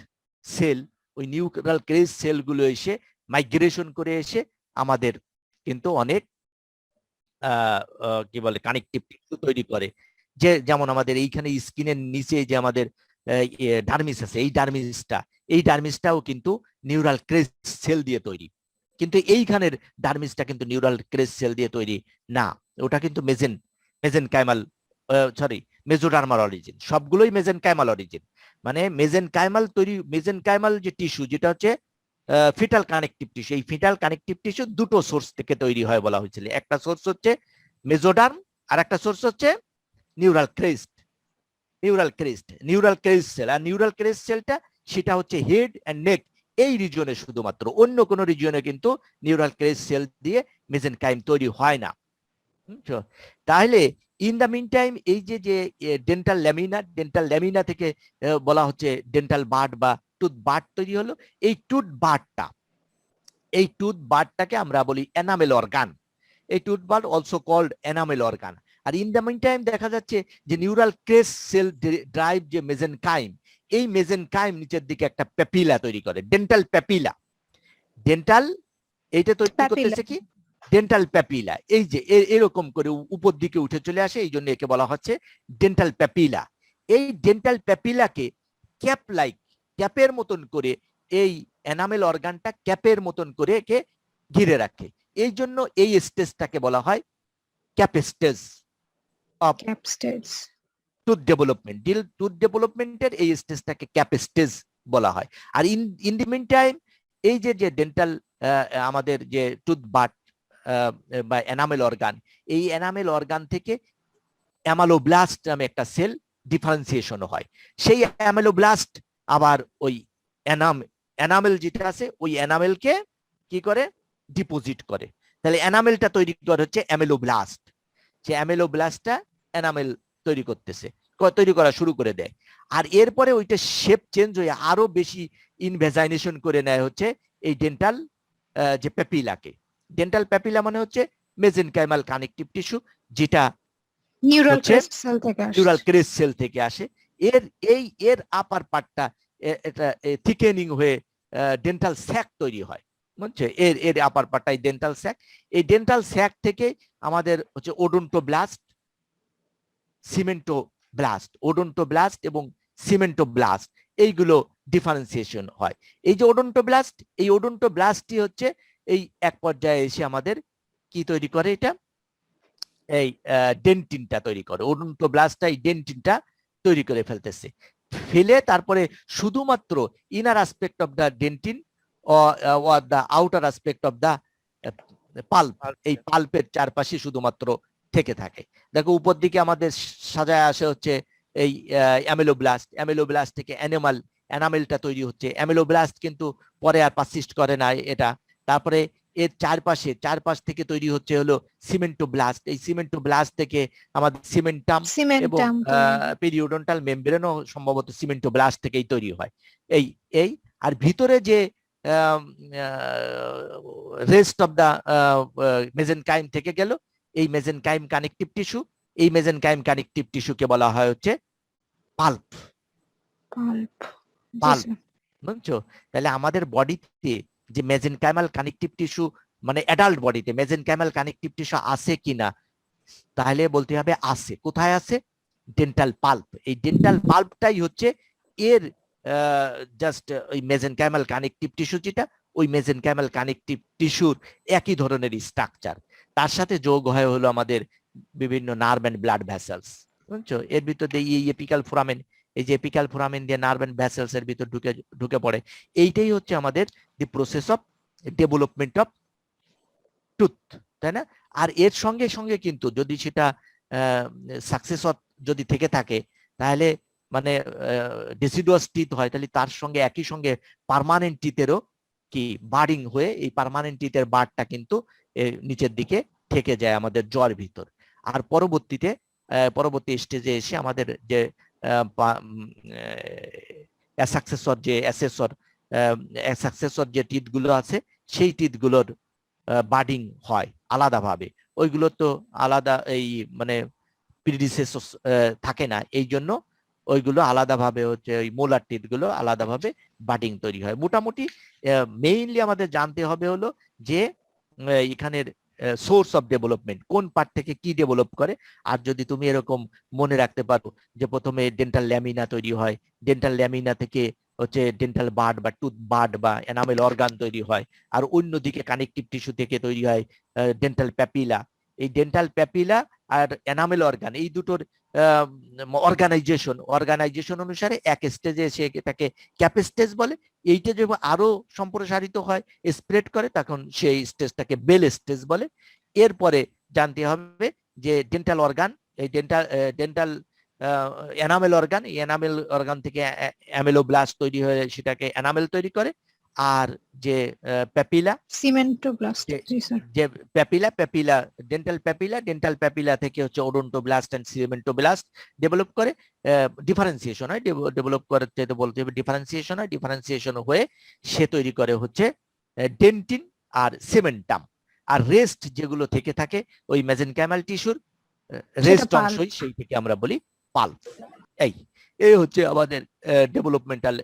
সেল, ওই নিউরাল ক্রেস্ট সেলগুলো এসে মাইগ্রেশন করে এসে আমাদের কিন্তু অনেক কি বলে কানেকটিভ টিস্যু তৈরি করে। যে যেমন আমাদের এইখানে স্কিনের নিচে যে আমাদের ডার্মিস আছে, এই ডার্মিসটাও কিন্তু নিউরাল ক্রেস্ট সেল দিয়ে তৈরি। কিন্তু এইখানের ডার্মিসটা কিন্তু নিউরাল ক্রেস্ট সেল দিয়ে তৈরি না, ওটা কিন্তু মেজোডার্মাল অরিজিন। সবগুলোই মেজেনকাইমাল অরিজিন। মানে মেজেনকাইমাল যে টিস্যু, যেটা হচ্ছে ফিটাল কানেকটিভ টিস্যু, এই ফিটাল কানেকটিভ টিস্যু দুটো সোর্স থেকে তৈরি হয় বলা হয়েছিল। একটা সোর্স হচ্ছে মেজোডার্ম, আর একটা সোর্স হচ্ছে নিউরাল ক্রেস্ট সেল। আর নিউরাল ক্রেস্ট সেলটা সেটা হচ্ছে হেড এন্ড নেক এই রিজিয়নে শুধুমাত্র, অন্য কোনো রিজিয়নে কিন্তু নিউরাল ক্রেস্ট সেল দিয়ে মেজেনকাইম তৈরি হয় না। তাহলে ইন দা মিন টাইম এই যে ডেন্টাল ল্যামিনা থেকে বলা হচ্ছে ডেন্টাল বার্ড বা টুথ বার্ড তৈরি হলো। এই টুথ বার্ডটাকে আমরা বলি এনামেল অর্গান। এই tooth bud also called enamel organ. আর ইন দা মিন টাইম দেখা যাচ্ছে যে নিউরাল ক্রেস্ট সেল ড্রাইভ যে মেজেনকাইম, এই মেজেনকাইম নিচের দিকে একটা প্যাপিলা তৈরি করে, ডেন্টাল প্যাপিলা। এইটা তৈরি করতেছে কি? Dental papilla. এই যে এরকম করে উপর দিকে উঠে চলে আসে, এই জন্য একে বলা হচ্ছে ডেন্টাল প্যাপিলা। এই ডেন্টাল প্যাপিলাকে ক্যাপের মতন করে, এই এনামেল অর্গানটা ক্যাপের মতন করে একে ঘিরে রাখে। এই জন্য এই স্টেজটাকে বলা হয় ক্যাপ স্টেজ অফ টুথ ডেভেলপমেন্টের এই স্টেজটাকে ক্যাপ স্টেজ বলা হয়। আর ইন দি মিন টাইম এই যে ডেন্টাল আমাদের যে টুথ বাট বা এনামেল অর্গান, এই এনামেল অর্গান থেকে অ্যামালোব্লাস্ট নামে একটা সেল ডিফারেন্সিয়েশন হয়। সেই অ্যামালোব্লাস্ট আবার ওই এনামেল যেটা আছে ওই এনামেলকে কি করে? ডিপোজিট করে। তাহলে এনামেলটা তৈরি করে হচ্ছে অ্যামেলোব্লাস্ট। সে অ্যামেলোব্লাস্টটা এনামেল তৈরি করা শুরু করে দেয়। আর এরপরে ওইটা শেপ চেঞ্জ হয়ে আরো বেশি ইনভেজাইনেশন করে নেয় হচ্ছে এই ডেন্টাল যে প্যাপিলাকে। ডেন্টাল প্যাপিলা মানে হচ্ছে মেজেনকাইমাল কানেকটিভ টিস্যু, যেটা নিউরাল হচ্ছে ক্রেস্ট সেল থেকে আসছে। নিউরাল ক্রেস্ট সেল থেকে আসে। এর আপার পার্টটা এটা থিকেনিং হয়ে ডেন্টাল স্যাক তৈরি হয়, বুঝছে? এর আপার পার্টটাই ডেন্টাল স্যাক। এই ডেন্টাল স্যাক থেকে আমাদের হচ্ছে ওডোন্টোব্লাস্ট, সিমেন্টোব্লাস্ট, ওডোন্টোব্লাস্ট এবং সিমেন্টোব্লাস্ট, এইগুলো ডিফারেন্সিয়েশন হয়। এই যে ওডোন্টোব্লাস্ট, এই ওডোন্টোব্লাস্টই হচ্ছে এই এক পর্যায়ে এসে আমাদের কি তৈরি করে, এটা এই ডেন্টিনটা তৈরি করে। ওডোন্টোব্লাস্টটা এই ডেন্টিনটা তৈরি করে ফেলতেছে, ফেলে তারপরে শুধুমাত্র inner aspect of the dentine or the outer aspect of the pulp, এই পাল্পের চারপাশে শুধুমাত্র থেকে থাকে। দেখো উপর দিকে আমাদের সাজায় আসে হচ্ছে এই অ্যামেলোব্লাস্ট, অ্যামেলোব্লাস্ট থেকে এনামেলটা তৈরি হচ্ছে। অ্যামেলোব্লাস্ট কিন্তু পরে আর পারসিস্ট করে না এটা। তারপরে এর চারপাশ থেকে তৈরি হচ্ছে হলো সিমেন্টোব্লাস্ট, এই সিমেন্টোব্লাস্ট থেকে আমাদের সিমেন্টাম এবং পেরিওডন্টাল মেমব্রেনও সম্ভবত সিমেন্টোব্লাস্ট থেকেই তৈরি হয়। এই আর ভিতরে যে রেস্ট অফ দা মেজেনকাইম থেকে গেল, এই মেজেনকাইম কানেকটিভ টিস্যু, এই মেজেনকাইম কানেকটিভ টিস্যুকে বলা হয় হচ্ছে পাল্প। পাল্প, বুঝছো? তাহলে আমাদের বডিতে যে মেজেনকাইমাল কানেকটিভ টিস্যু, মানে অ্যাডাল্ট বডিতে মেজেনকাইমাল কানেকটিভ টিস্যু আছে কিনা, তাহলে বলতে হবে আছে। কোথায় আছে? Dental pulp. এই ডেন্টাল পাল্পটাই হচ্ছে এর জাস্ট ওই মেজেনকাইমাল কানেকটিভ টিস্যু, যেটা ওই মেজেনকাইমাল কানেকটিভ টিস্যুর একই ধরনের স্ট্রাকচার। তার সাথে যোগ হয় হলো আমাদের বিভিন্ন নার্ভ এন্ড ব্লাড ভেসেলস, বুঝছো? এর ভিতর দিয়ে এই এপিক্যাল ফোরামেন, এই যে এপিক্যাল ফোরামেন দিয়ে নার্ভ এন্ড ভেসেলস এর ভিতর ঢুকে পড়ে। এইটাই হচ্ছে আমাদের the process of development of tooth, তাই না? আর এর সঙ্গে সঙ্গে কিন্তু যদি সেটা সাকসেস যদি থেকে থাকে, তাহলে মানে ডেসিডুয়াস টিথ হয়, তাহলে তার সঙ্গে একই সঙ্গে পার্মানেন্ট টিথেরও কি বার্ডিং হয়ে এই পার্মানেন্ট টিথের বারটা কিন্তু নিচের দিকে থেকে যায় আমাদের জর ভিতর। আর পরবর্তী স্টেজে এসে আমাদের যে সাকসেসর যে টিথ গুলো আছে, সেই টিথ গুলোর বার্ডিং হয় আলাদাভাবে। ওইগুলো তো আলাদা, এই মানে প্রিডিসেসর থাকে না, এই জন্য ওইগুলো আলাদাভাবে হচ্ছে ওই মোলার টিথ গুলো আলাদাভাবে বার্ডিং তৈরি হয়। মোটামুটি মেইনলি আমাদের জানতে হবে হলো যে এখানের সোর্স অফ ডেভেলপমেন্ট কোন পার্ট থেকে কি ডেভেলপ করে। আর যদি তুমি এরকম মনে রাখতে পারো যে প্রথমে ডেন্টাল ল্যামিনা তৈরি হয়, ডেন্টাল ল্যামিনা থেকে হচ্ছে ডেন্টাল বার্ড বা টুথ বার্ড বা এনামেল অর্গান তৈরি হয়, আর অন্যদিকে কানেকটিভ টিস্যু থেকে তৈরি হয় ডেন্টাল প্যাপিলা। এই ডেন্টাল প্যাপিলা আর এনামেল অর্গান, এই দুটোর অর্গানাইজেশন অনুসারে এক স্টেজে এসে এটাকে ক্যাপেস্টেজ বলে। এইটা যখন আরো সম্প্রসারিত হয়, স্প্রেড করে, তখন সেই স্টেজটাকে বেল স্টেজ বলে। এরপরে জানতে হবে যে ডেন্টাল অর্গান, এই ডেন্টাল এনামেল অর্গান, এই এনামেল অর্গান থেকে অ্যামেলোব্লাস্ট তৈরি হয়ে সেটাকে এনামেল তৈরি করে। আর যে প্যাপিলা, সিমেন্টোব্লাস্ট, যে ডেন্টাল প্যাপিলা থেকে হচ্ছে ওডোন্টোব্লাস্ট এন্ড সিমেন্টোব্লাস্ট ডেভেলপ করে। ডিফারেন্সিয়েশন হয়, ডেভেলপ করে বলতে হবে ডিফারেন্সিয়েশন হয়। ডিফারেন্সিয়েশন হয়ে সে তৈরি করে হচ্ছে ডেন্টিন আর সিমেন্টাম। আর রেস্ট যেগুলো থেকে থাকে ওই মেজেনকাইমাল টিস্যুর রেস্ট অংশই, সেই থেকে আমরা বলি পাল্প। এই হচ্ছে আমাদের ডেভেলপমেন্টাল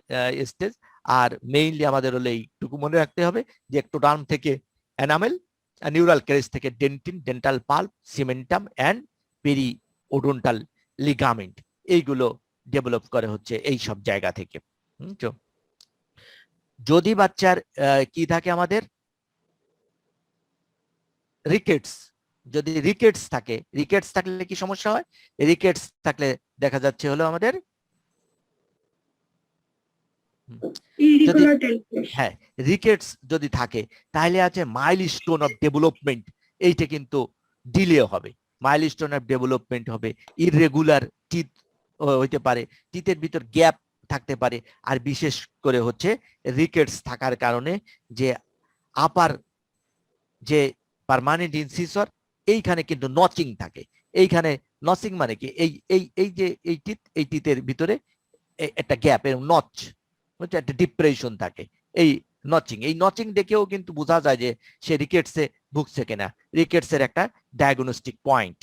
স্টেজ। আর মেইনলি আমাদের হলো এইটুকু মনে রাখতে হবে যে একটোডার্ম থেকে এনামেল, নিউরাল ক্রেস্ট থেকে dentin, dental pulp, cementum and periodontal ligament, এইগুলো ডেভেলপ করে হচ্ছে এই সব জায়গা থেকে। যদি বাচ্চার কি থাকে আমাদের রিকেটস, যদি রিকেটস থাকলে কি সমস্যা হয়? রিকেটস থাকলে দেখা যাচ্ছে হলো আমাদের হ্যাঁ, রিকেটস যদি থাকে তাহলে আছে মাইলস্টোন অফ ডেভেলপমেন্ট, এইটা কিন্তু ডিলে হবে। মাইলস্টোন অফ ডেভেলপমেন্ট হবে, ইররেগুলার টিথ হইতে পারে, টিথের ভিতর গ্যাপ থাকতে পারে। আর বিশেষ করে হচ্ছে রিকেটস থাকার কারণে যে আপার যে পার্মানেন্ট ইনসিসর, এইখানে কিন্তু নচিং থাকে। এইখানে নচিং মানে কি, এই যে এই টিথের ভিতরে একটা গ্যাপ, এরকম নচ, বুঝছো, একটা ডিপ্রেশন থাকে। এই নচিং দেখেও কিন্তু বোঝা যায় যে সে রিকেটসে ভুগছে কিনা, রিকেটসের একটা ডায়াগনস্টিক পয়েন্ট।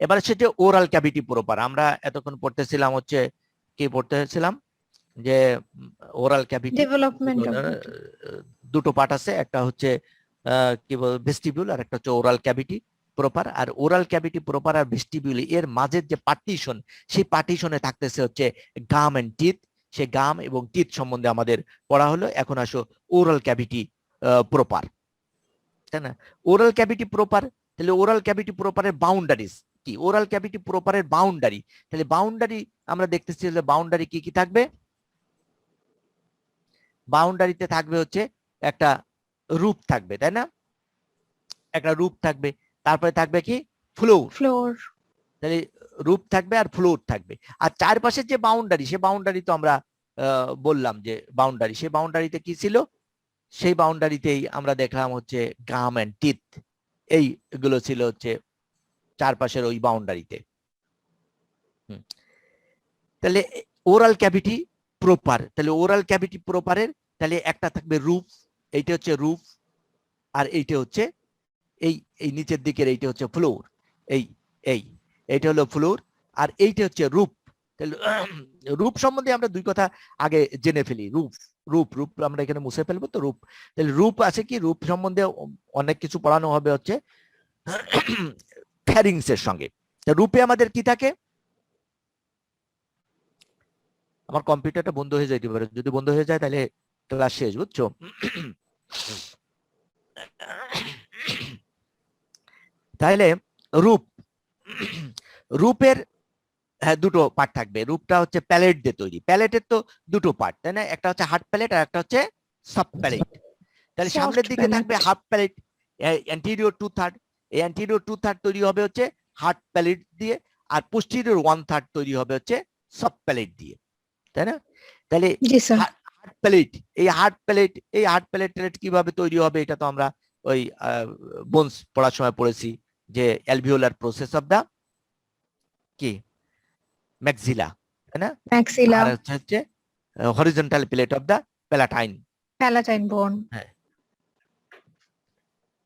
এবারে সেটা ওরাল ক্যাভিটি প্রপার। আমরা এতক্ষণ পড়তেছিলাম হচ্ছে কি পড়তেছিলাম যে ওরাল ক্যাভিটি ডেভেলপমেন্ট অফ দুটো পার্ট আছে, একটা হচ্ছে কি বল ভেস্টিবিউল, আর একটা হচ্ছে ওরাল ক্যাভিটি প্রপার। আর ওরাল ক্যাভিটি প্রপার আর ভেস্টিবিউল এর মাঝের যে পার্টিশন, সেই পার্টিশনে থাকতেছে হচ্ছে গাম এন্ড টিথ। সে গাম এবং টিথ সম্বন্ধে আমাদের পড়া হলো। এখন আসো ওরাল ক্যাভিটি প্রপার, তাই না? ওরাল ক্যাভিটি প্রপার, তাহলে ওরাল ক্যাভিটি প্রপারের বাউন্ডারিজ কি? ওরাল ক্যাভিটি প্রপারের বাউন্ডারি, তাহলে বাউন্ডারি আমরা দেখতেছি যে বাউন্ডারি কি কি থাকবে? বাউন্ডারিতে থাকবে হচ্ছে একটা রূপ থাকবে, তাই না? একটা রূপ থাকবে, তারপরে থাকবে কি ফ্লোর, তাহলে রূপ থাকবে আর ফ্লোর থাকবে। আর চারপাশের যে বাউন্ডারি, সে বাউন্ডারি তো আমরা বললাম যে বাউন্ডারি, সেই বাউন্ডারিতে কি ছিল? সেই বাউন্ডারিতেই আমরা দেখলাম হচ্ছে গাম এন্ড টিথ, এইগুলো ছিল হচ্ছে চারপাশের ওই বাউন্ডারিতে। তাহলে ওরাল ক্যাভিটি প্রপার, তাহলে ওরাল ক্যাভিটি প্রপারের তাহলে একটা থাকবে রূপ, এইটা হচ্ছে রূপ, আর এইটা হচ্ছে এই নিচের দিকের এইটা হচ্ছে ফ্লোর, এইটা হলো ফ্লোর, আর এইটা হচ্ছে রূপ। তাহলে রূপ সম্বন্ধে আমরা দুই কথা আগে জেনে ফেলি। রূপ আমরা এখানে মুছে ফেলবো তো রূপ। তাহলে রূপ আছে কি? রূপ সম্বন্ধে অনেক কিছু পড়ানো হবে হচ্ছে ফ্যারিংস এর সঙ্গে। রূপে আমাদের কি থাকে? আমার কম্পিউটারটা বন্ধ হয়ে যাইতে পারে, যদি বন্ধ হয়ে যায় তাহলে ক্লাস শেষ, বুঝছো? তাহলে রূপের দুটো পার্ট থাকবে। রূপটা হচ্ছে প্যালেট দিয়ে তৈরি। প্যালেটের তো দুটো পার্ট, তাই না? একটা হচ্ছে হার্ড প্যালেট আর একটা হচ্ছে সফট প্যালেট। তাহলে সামনের দিকে থাকবে হাফ প্যালেট, অ্যান্টিরিয়র 2/3। এই অ্যান্টিরিয়র 2/3 তৈরি হবে হচ্ছে হার্ড প্যালেট দিয়ে, আর পোস্টিরিয়র 1/3 তৈরি হবে হচ্ছে সফট প্যালেট দিয়ে, তাই না? তাহলে হার্ড প্যালেট, এই হার্ড প্যালেট কিভাবে তৈরি হবে? এটা তো আমরা ওই বোনস পড়ার সময় পড়েছি যে অ্যালভিওলার প্রসেস অফ দা কি ম্যাক্সিলা, তাই না? ম্যাক্সিলা, আর হচ্ছে horizontal plate of the palatine bone. হ্যাঁ,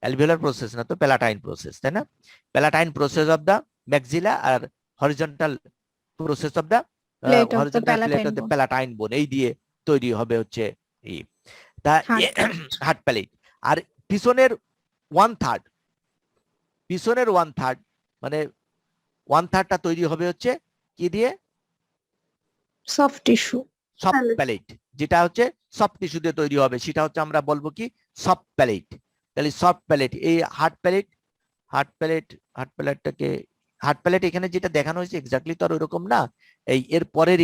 অ্যালভিওলার প্রসেস না তো প্যালাটাইন প্রসেস, তাই না? Palatine process of the maxilla আর horizontal process of the horizontal plate of the palatine bone, এই দিয়ে তৈরি হবে হচ্ছে এই হার্ড প্যালেট। আর পিছনের 1/3, মানে 1/3টা তৈরি হবে হচ্ছে কি দিয়ে? Soft tissue, soft palate. যেটা হচ্ছে সফট টিস্যু দিয়ে তৈরি হবে, সেটা হচ্ছে আমরা বলবো কি সফট প্যালেট। তাহলে সফট প্যালেট, এই হার্ড প্যালেট এখানে যেটা দেখানো হয়েছে এক্স্যাক্টলি তো আর ওরকম না। এর পরের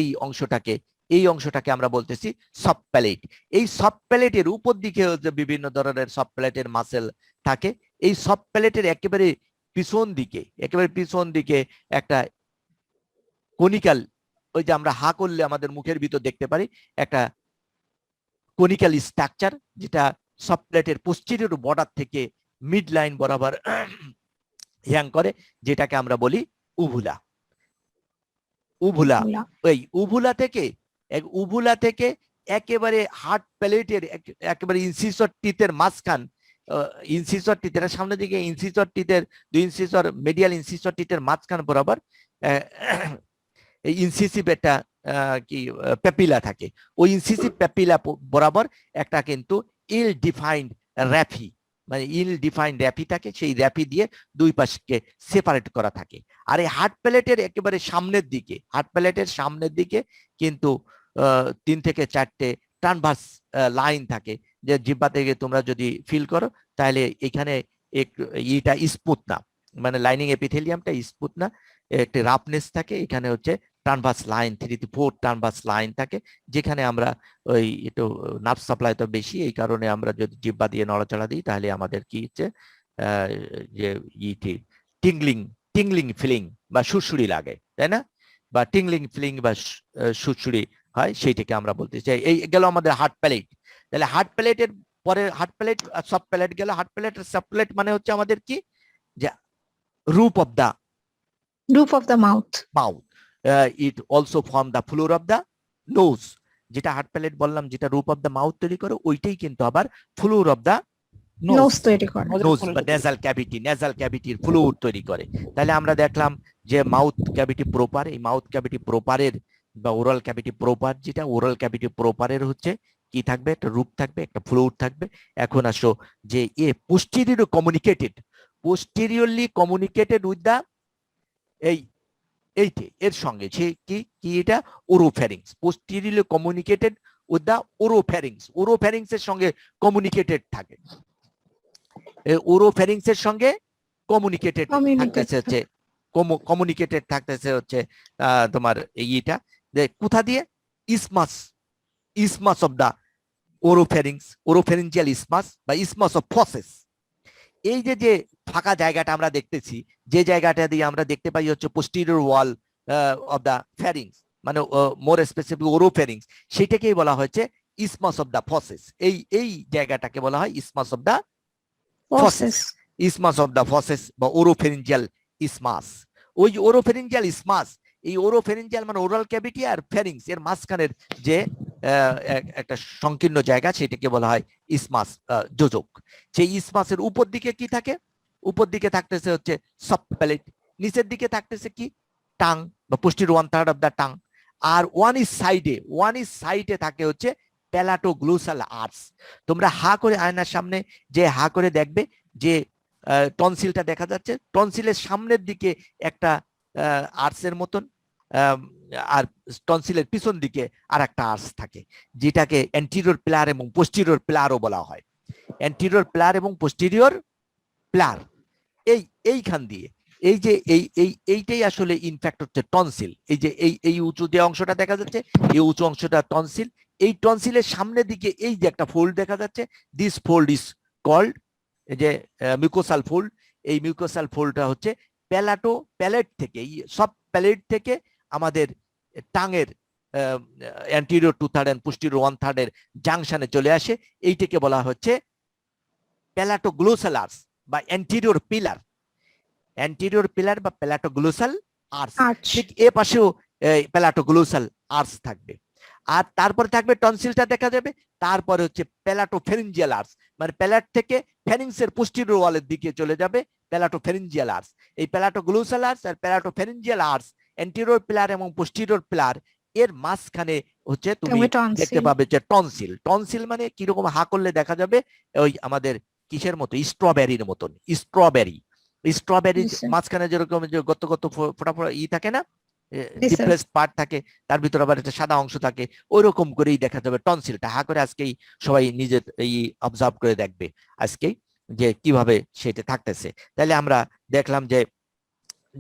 এই অংশটাকে আমরা বলতেছি সফট প্যালেট। এই সফট প্যালেটের উপর দিকে বিভিন্ন ধরনের সফট প্যালেটের মাসেল থাকে। এই সফট প্যালেটের একেবারে পিছন দিকে একটা কনিক্যাল, ওই যে আমরা হা করলে আমাদের মুখের ভিতর দেখতে পারি একটা কনিক্যাল স্ট্রাকচার, যেটা সফট প্যালেটের পোস্টেরিয়র বর্ডার থেকে মিড লাইন বরাবর হ্যাং করে, যেটাকে আমরা বলি উভুলা। ওই উভুলা থেকে একেবারে হার্ড প্যালেটের একেবারে ইনসিসর টিথের মাঝখান, ইনসিসর টিথের সামনের দিকে ইনসিসর টিথের 2 ইনসিসর মিডিয়াল ইনসিসর টিথের মাঝখান বরাবর ইনসিসিভ একটা কি প্যাপিলা থাকে। ওই ইনসিসিভ প্যাপিলা বরাবর একটা কিন্তু ইল ডিফাইন্ড র্যাফি থাকে। সেই র্যাফি দিয়ে দুই পাশকে সেপারেট করা থাকে। আর এই হার্ড প্যালেটের একেবারে সামনের দিকে কিন্তু 3 থেকে 4টে ট্রানভার্স লাইন থাকে, যে জিহ্বা থেকে তোমরা যদি ফিল করো তাহলে এখানে এটা স্মুথ না, মানে লাইনিং এপিথেলিয়ামটা স্মুথ না, একটা রাফনেস থাকে। এখানে হচ্ছে ট্রানভার্স লাইন 3 থেকে 4 ট্রানভার্স লাইন থাকে, যেখানে আমরা ওই একটু নার্ভ সাপ্লাই তো বেশি, এই কারণে আমরা যদি জিহ্বা দিয়ে নড়াচড়া দিই তাহলে আমাদের কি হচ্ছে যে টিংলিং ফিলিং বা সুড়সুড়ি লাগে, তাই না? বা টিংলিং ফিলিং বা সুড়সুড়ি হয়, সেইটাকে আমরা বলতে চাই। এই গেল আমাদের হার্ড প্যালেট। তাহলে হার্ড প্যালেটের পরে হার্ড প্যালেট আর সফট প্যালেট গেল। হার্ড প্যালেট আর সফট প্যালেট মানে হচ্ছে আমাদের কি, যে roof of the mouth. It also form the floor of the nose, যেটা হার্ড প্যালেট বললাম, যেটা রুপ অফ দ্য মাউথ তৈরি করে, ওইটাই কিন্তু আবার ফ্লোর অফ দ্য নোজ তৈরি করে। নোজ বা নেজাল ক্যাভিটির ফ্লোর তৈরি করে। তাহলে আমরা দেখলাম যে মাউথ ক্যাভিটি প্রপার, এই মাউথ ক্যাভিটি প্রপারের বা ওরাল ক্যাভিটি প্রপার, যেটা ওরাল ক্যাভিটি প্রপারের হচ্ছে কি থাকবে, একটা রূপ থাকবে, একটা ফ্লোর থাকবে। এখন আসো যে পোস্টেরিয়রলি কমিউনিকেটেড উইথ দা এইটে এর সঙ্গে, সে কি এটা ওরোফ্যারিংস, পোস্টেরিয়রলি কমিউনিকেটেড উইথ দা ওরোফ্যারিংস এর সঙ্গে কমিউনিকেটেড থাকে, ওরোফ্যারিংস এর সঙ্গে কমিউনিকেটেড থাকতেছে হচ্ছে তোমার এইটা যে কোথা দিয়ে, isthmus of the oropharyngeal isthmus বা ইসমাস অফ ফসেস। এই যে ফাঁকা জায়গাটা আমরা দেখতেছি, যে জায়গাটা দিয়ে আমরা দেখতে পাই হচ্ছে পোস্টেরিয়র ওয়াল অফ দা ফ্যারিংস, মানে মোর স্পেসিফিক ওরোফ্যারিংস, সেটাকেই বলা হয়েছে ইসমাস অফ দা ফসেস। এই জায়গাটাকে বলা হয় isthmus of the fauces, isthmus of the fauces বা ওরোফ্যারিঞ্জিয়াল ইসমাস। ওই ওরোফ্যারিঞ্জিয়াল ইসমাস, এই ওরোফ্যারিঞ্জিয়াল মানে ওরাল ক্যাভিটি আর ফ্যারিংস এর মাঝখানের যে একটা সংকীর্ণ জায়গা, সেটাকে বলা হয় ইসমাস যোজক। সেই ইসমাসের উপর দিকে কি থাকে, উপর দিকে থাকতেছে হচ্ছে সফট প্যালেট, নিচের দিকে থাকতেছে কি টাং বা পোস্টেরিয়র 1/3 অফ দা টাং, আর ওয়ান ইজ সাইডে থাকে হচ্ছে প্যালাটোগ্লুসাল আর্চ। তোমরা হা করে আয়নার সামনে যে হা করে দেখবে যে টনসিলটা দেখা যাচ্ছে, টনসিলের সামনের দিকে একটা আর্চের মতন, আর টনসিলের পিছন দিকে আর একটা আর্চ থাকে, যেটাকে অ্যান্টিরিয়র প্লার এবং পোস্টেরিয়র প্লারও বলা হয়। অ্যান্টিরিয়র প্লার এবং পোস্টেরিয়র প্লার এইখান দিয়ে এই যে এইটাই আসলে ইনফ্যাক্ট হচ্ছে টনসিল। এই যে এই উঁচু যে অংশটা দেখা যাচ্ছে, এই উঁচু অংশটা টনসিল। এই টনসিলের সামনের দিকে এই যে একটা ফোল্ড দেখা যাচ্ছে, দিস ফোল্ড ইজ কল্ড যে মিউকোসাল ফোল্ড। এই মিউকোসাল ফোল্ডটা হচ্ছে প্যালেট থেকে, সব প্যালেট থেকে আমাদের টাঙের অ্যান্টিরিয়র 2/3 এন্ড পোস্টেরিয়র 1/3 এর জাংশনে চলে আসে। এইটাকে বলা হচ্ছে প্যালাটোগ্লোসাল আর্চ বা অ্যান্টিরিয়র পিলার বা প্যালাটোগ্লোসাল আর্চ। ঠিক এ পাশেও প্যালাটোগ্লোসাল আর্চ থাকবে। আর তারপরে থাকবে টনসিলটা দেখা যাবে, তারপরে হচ্ছে প্যালাটোফেরিঞ্জিয়াল আর্চ, মানে প্যালাট থেকে ফ্যারিংসের পোস্টেরিয়র ওয়ালের দিকে চলে যাবে প্যালাটোফেরিঞ্জিয়াল আর্চ। এই প্যালাটোগ্লোসাল আর্চ আর প্যালাটোফেরিঞ্জিয়াল আর্চ, অ্যান্টিরিয়র পিলার এবং পোস্টেরিয়র পিলার এর মাঝখানে হচ্ছে তুমি দেখতে পাবে যে টনসিল মানে কিরকম হা করলে দেখা যাবে ওই আমাদের কিসের মতো, স্ট্রবেরির মতন, স্ট্রবেরির মাঝখানে যেরকম যে গত ফোটা থাকে না, ডিপ্রেসড পার্ট থাকে, তার ভিতরে আবার একটা সাদা অংশ থাকে, ওই রকম করেই দেখা যাবে টনসিলটা। হা করে আজকেই সবাই নিজের এই অবজার্ভ করে দেখবে আজকেই যে কিভাবে সেটা থাকতেছে। তাহলে আমরা দেখলাম যে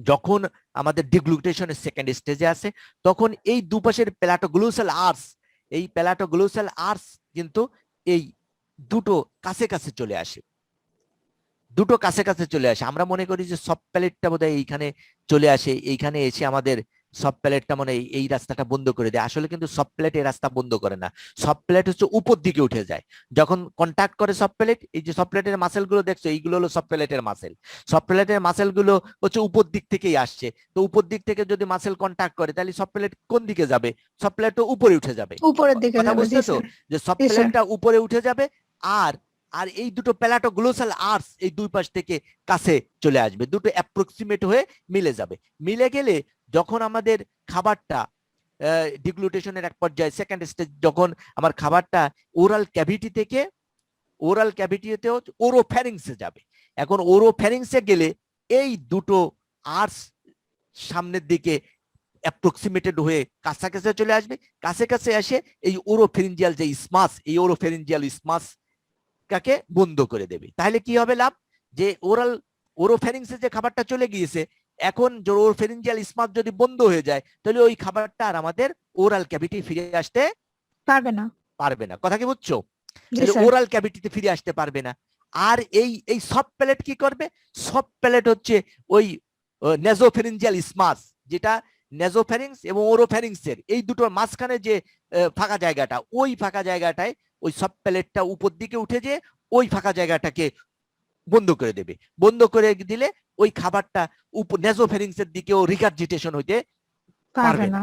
যখন আমাদের ডিগ্লুটেশনের সেকেন্ড স্টেজে আছে, তখন এই দুপাশের প্যালাটোগ্লুসাল আর্চ কিন্তু এই দুটো কাছে চলে আসে, আমরা মনে করি যে সব প্যালেটটা বোধহয় এইখানে চলে আসে, এইখানে এসে আমাদের সব প্যালেটটা মনে এই রাস্তাটা বন্ধ করে দেয়। আসলে কিন্তু সব প্যালেট এই রাস্তা বন্ধ করে না, সব প্যালেট হচ্ছে উপর দিকে উঠে যায় যখন কন্ট্যাক্ট করে সব প্যালেট। এই যে সব প্যালেটের মাসেল গুলো দেখছো, এইগুলো হলো সব প্যালেটের মাসেল গুলো হচ্ছে উপর দিক থেকেই আসছে। তো উপর দিক থেকে যদি মাসেল কন্ট্যাক্ট করে, তাহলে সব প্যালেট কোন দিকে যাবে, সব প্যালেট তো উপরে উঠে যাবে, উপরের দিকে কথা যাবে। বুঝতেছো যে সব প্যালেটটা উপরে উঠে যাবে, আর এই দুটো প্যালাটোগ্লোসাল আর্চ এই দুই পাশ থেকে কাছে চলে আসবে, দুটো অ্যাপ্রক্সিমেট হয়ে মিলে যাবে। মিলে গেলে যখন আমাদের খাবারটা ডিগ্লুটেশনের এক পর্যায়ে সেকেন্ড স্টেজ, যখন আমার খাবারটা ওরাল ক্যাভিটিতে ওরোফ্যারিংসে যাবে। এখন ওরোফ্যারিংসে গেলে এই দুটো আর্চ সামনের দিকে অ্যাপ্রক্সিমেটেড হয়ে কাছাকাছি চলে আসবে, কাছে এসে এই ওরোফেরিঞ্জিয়াল যে ইসমাস, এই ওরোফেরিঞ্জিয়াল ইসমাস কাকে বন্ধ করে দেবে। তাহলে কি হবে লাভ, যে ওরোফ্যারিংসে যে খাবারটা চলে গিয়েছে, এখন ওরোফেরিঞ্জিয়াল ইসমাস যদি বন্ধ হয়ে যায়, তাহলে ওই খাবারটা আর আমাদের ওরাল ক্যাভিটি ফিরে আসতে পারবে না। কথা কি বুঝছো? ওরাল ক্যাভিটিতে ফিরে আসতে পারবে না। আর এই সফট প্যালেট কি করবে, সফট প্যালেট হচ্ছে ওই নেজোফেরিঞ্জিয়াল ইসমাস, যেটা নেজোফ্যারিংস এবং ওরোফ্যারিংসের এই দুটোর মাঝখানে যে ফাঁকা জায়গাটা, ওই ফাঁকা জায়গাটায় ওই সব প্যালেটটা উপর দিকে উঠে যে ওই ফাঁকা জায়গাটাকে বন্ধ করে দেবে। বন্ধ করে দিলে ওই খাবারটা নেজোফ্যারিংসের দিকেও রিগার্জিটেশন হইতে পারবে না।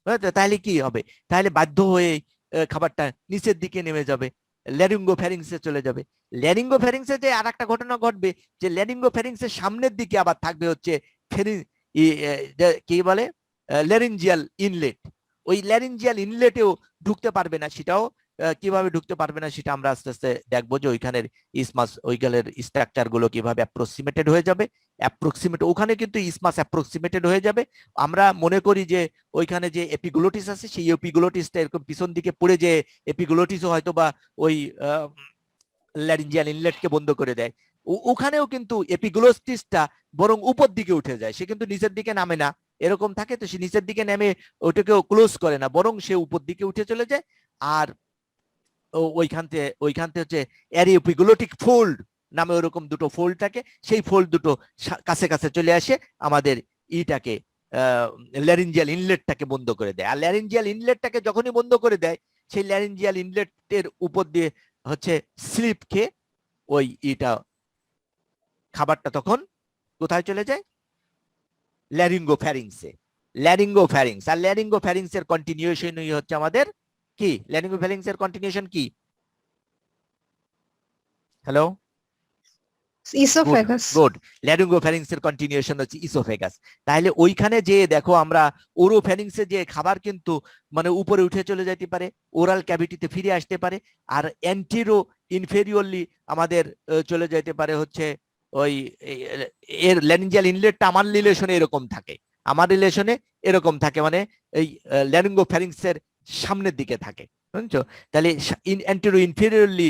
বুঝেছো? তাহলে কি হবে? তাহলে বাধ্য হয়ে খাবারটা নিচের দিকে নেমে যাবে, ল্যারিঙ্গোফ্যারিংসে চলে যাবে। ল্যারিঙ্গোফ্যারিংসে যে আর একটা ঘটনা ঘটবে, যে ল্যারিঙ্গোফ্যারিংসের সামনের দিকে আবার থাকবে হচ্ছে কি বলে ল্যারিঞ্জিয়াল ইনলেট। ওই ল্যারিঞ্জিয়াল ইনলেটেও ঢুকতে পারবে না। সেটাও কিভাবে ঢুকতে পারবে না সেটা আমরা আস্তে আস্তে দেখবো, যে ওইখানের ইসমাস ওইখানের স্ট্রাকচার গুলো কিভাবে অ্যাপ্রক্সিমেটেড হয়ে যাবে। ওখানে কিন্তু ইসমাস অ্যাপ্রক্সিমেটেড হয়ে যাবে। আমরা মনে করি যে ওইখানে যে এপিগ্লোটিস আছে, সেই এপিগ্লোটিসটা এরকম পিছন দিকে পড়ে, যে এপিগ্লোটিসও হয়তো বা ওই ল্যারিঞ্জিয়াল ইনলেটকে বন্ধ করে দেয়। ওখানেও কিন্তু এপিগ্লোটিসটা বরং উপর দিকে উঠে যায়, সে কিন্তু নিচের দিকে নামে না। এরকম থাকে, তো সে নিচের দিকে নেমে ওটাকেও ক্লোজ করে না, বরং সে উপর দিকে উঠে চলে যায়। আর ওইখান থেকে হচ্ছে এপিগ্লোটিক ফোল্ড নামে ওরকম দুটো ফোল্ড থাকে, সেই ফোল্ড দুটো কাছে কাছে চলে আসে আমাদের ইটাকে ল্যারিঞ্জিয়াল ইনলেটটাকে বন্ধ করে দেয়। আর ল্যারিঞ্জিয়াল ইনলেটটাকে যখনই বন্ধ করে দেয়, সেই ল্যারিঞ্জিয়াল ইনলেটের উপর দিয়ে হচ্ছে স্লিপ খেয়ে ওই খাবারটা তখন কোথায় চলে যায়? ল্যারিঙ্গোফ্যারিংসে। আর ল্যারিঙ্গোফ্যারিংসের কন্টিনিউশনই হচ্ছে আমাদের কি? ল্যারিঙ্গোফ্যারিংসের কন্টিনিউশন কি? Hello, oesophagus. গুড। ল্যারিঙ্গোফ্যারিংসের কন্টিনিউশন হচ্ছে ইসোফেগাস। তাহলে ওইখানে যে দেখো আমরা ওরোফ্যারিংসে যে খাবার কিন্তু মানে উপরে উঠে চলে যেতে পারে, ওরাল ক্যাভিটিতে ফিরে আসতে পারে। আর অ্যান্টিরো ইনফেরিয়রলি আমাদের চলে যেতে পারে হচ্ছে ওই এর ল্যারিঞ্জিয়াল ইনলেটটা আমার রিলেশনে এরকম থাকে, মানে এই ল্যারিঙ্গোফ্যারিংসের সামনের দিকে থাকে, বুঝছো? তাহলে অ্যান্টিরো ইনফেরিয়রলি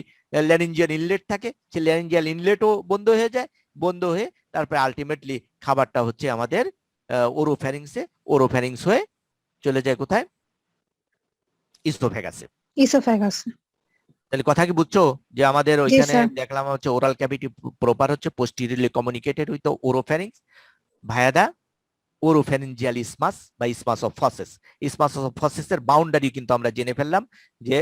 ল্যারিঞ্জিয়াল ইনলেট থাকে, সেই ল্যারিঞ্জিয়াল ইনলেটও বন্ধ হয়ে যায়, বন্ধ হয়ে তারপরে আলটিমেটলি খাবারটা হচ্ছে আমাদের ওরোফ্যারিংস হয়ে চলে যায় কোথায়? ইসোফেগাস। তাহলে কথা কি বুঝছো? যে আমাদের ওইখানে স্যার। দেখলাম হচ্ছে ওরাল ক্যাভিটি প্রপার হচ্ছে posteriorly communicated with oropharynx via the oropharyngeal isthmus বা isthmus of fauces. Isthmus of ফসেসের বাউন্ডারি কিন্তু আমরা জেনে ফেললাম, যে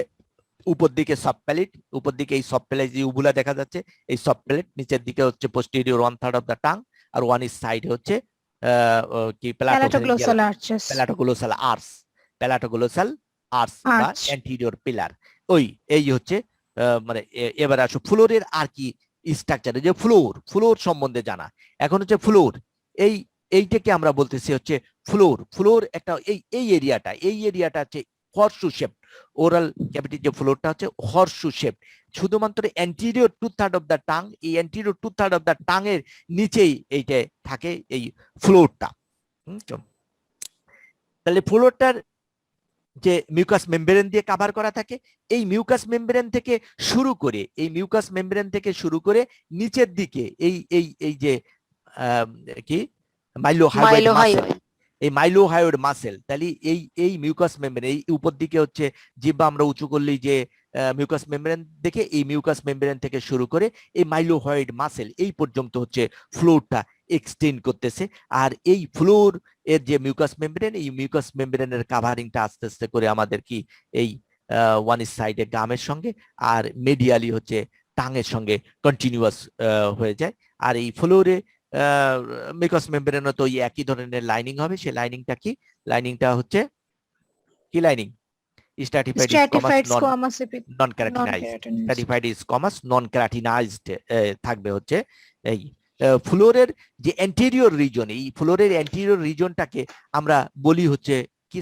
উপর দিকে সব প্যালেট, উপর দিকে এই সব প্যালেট যে উবুলা দেখা যাচ্ছে, এই সব প্যালেট, নিচের দিকে হচ্ছে পোস্টেরিয়র 1/3 অফ দা টাং, আর ওয়ান ইজ সাইড হচ্ছে কি প্যালাটোগ্লোসাল আর্চেস। প্যালাটোগ্লোসাল আর্চ বা Arch. Anterior pillar. এই হচ্ছে মানে এবার আসো ফ্লোরের আর কি স্ট্রাকচার, যে ফ্লোর সম্বন্ধে জানা। এখন হচ্ছে ফ্লোর, এইটাকে আমরা বলতেছি হচ্ছে ফ্লোর একটা এই এরিয়াটা হচ্ছে হর্সু শেপ। ওরাল ক্যাভিটি যে ফ্লোরটা হচ্ছে হর্সু শেপ, শুধুমাত্র অ্যান্টিরিয়র 2/3 অফ দা টাং, এই অ্যান্টিরিয়র 2/3 অফ দা টাং এর নিচেই এইটা থাকে এই ফ্লোরটা। তাহলে ফ্লোরটার যে মিউকাস মেমব্রেন দিয়ে কভার করা থাকে, এই মিউকাস মেমব্রেন থেকে শুরু করে নিচের দিকে এই যে কি মাইলোহায়োড মাসেল, তাহলে এই মিউকাস মেমব্রেন, এই উপর দিকে হচ্ছে জিহ্বা আমরা উঁচু করলেই যে মিউকাস মেমব্রেন দেখে, এই মিউকাস মেমব্রেন থেকে শুরু করে এই মাইলোহায়োড মাসেল এই পর্যন্ত হচ্ছে ফ্লোরটা এক্সটেন্ড করতেছে। আর এই ফ্লোর এর যে মিউকাস মেমব্রেন, এই মিউকাস মেমব্রেনের কাভারিংটা আস্তে আস্তে করে আমাদের কি এই ওয়ান সাইডে গামের সঙ্গে আর মেডিয়ালি হচ্ছে টাঙের সঙ্গে কন্টিনিউয়াস হয়ে যায়। আর এই ফ্লোরে মিউকাস মেমব্রেনও তো একই ধরনের লাইনিং হবে। সেই লাইনিংটা কি? লাইনিংটা হচ্ছে কি লাইনিং? স্ট্র্যাটিফাইড নন কেরাটিনাইজড থাকবে হচ্ছে এই ফ্লোরের যে অ্যান্টেরিয়র রিজন। এই ফ্লোরের অ্যান্টেরিয়র রিজনটাকে আমরা বলি হচ্ছে কি?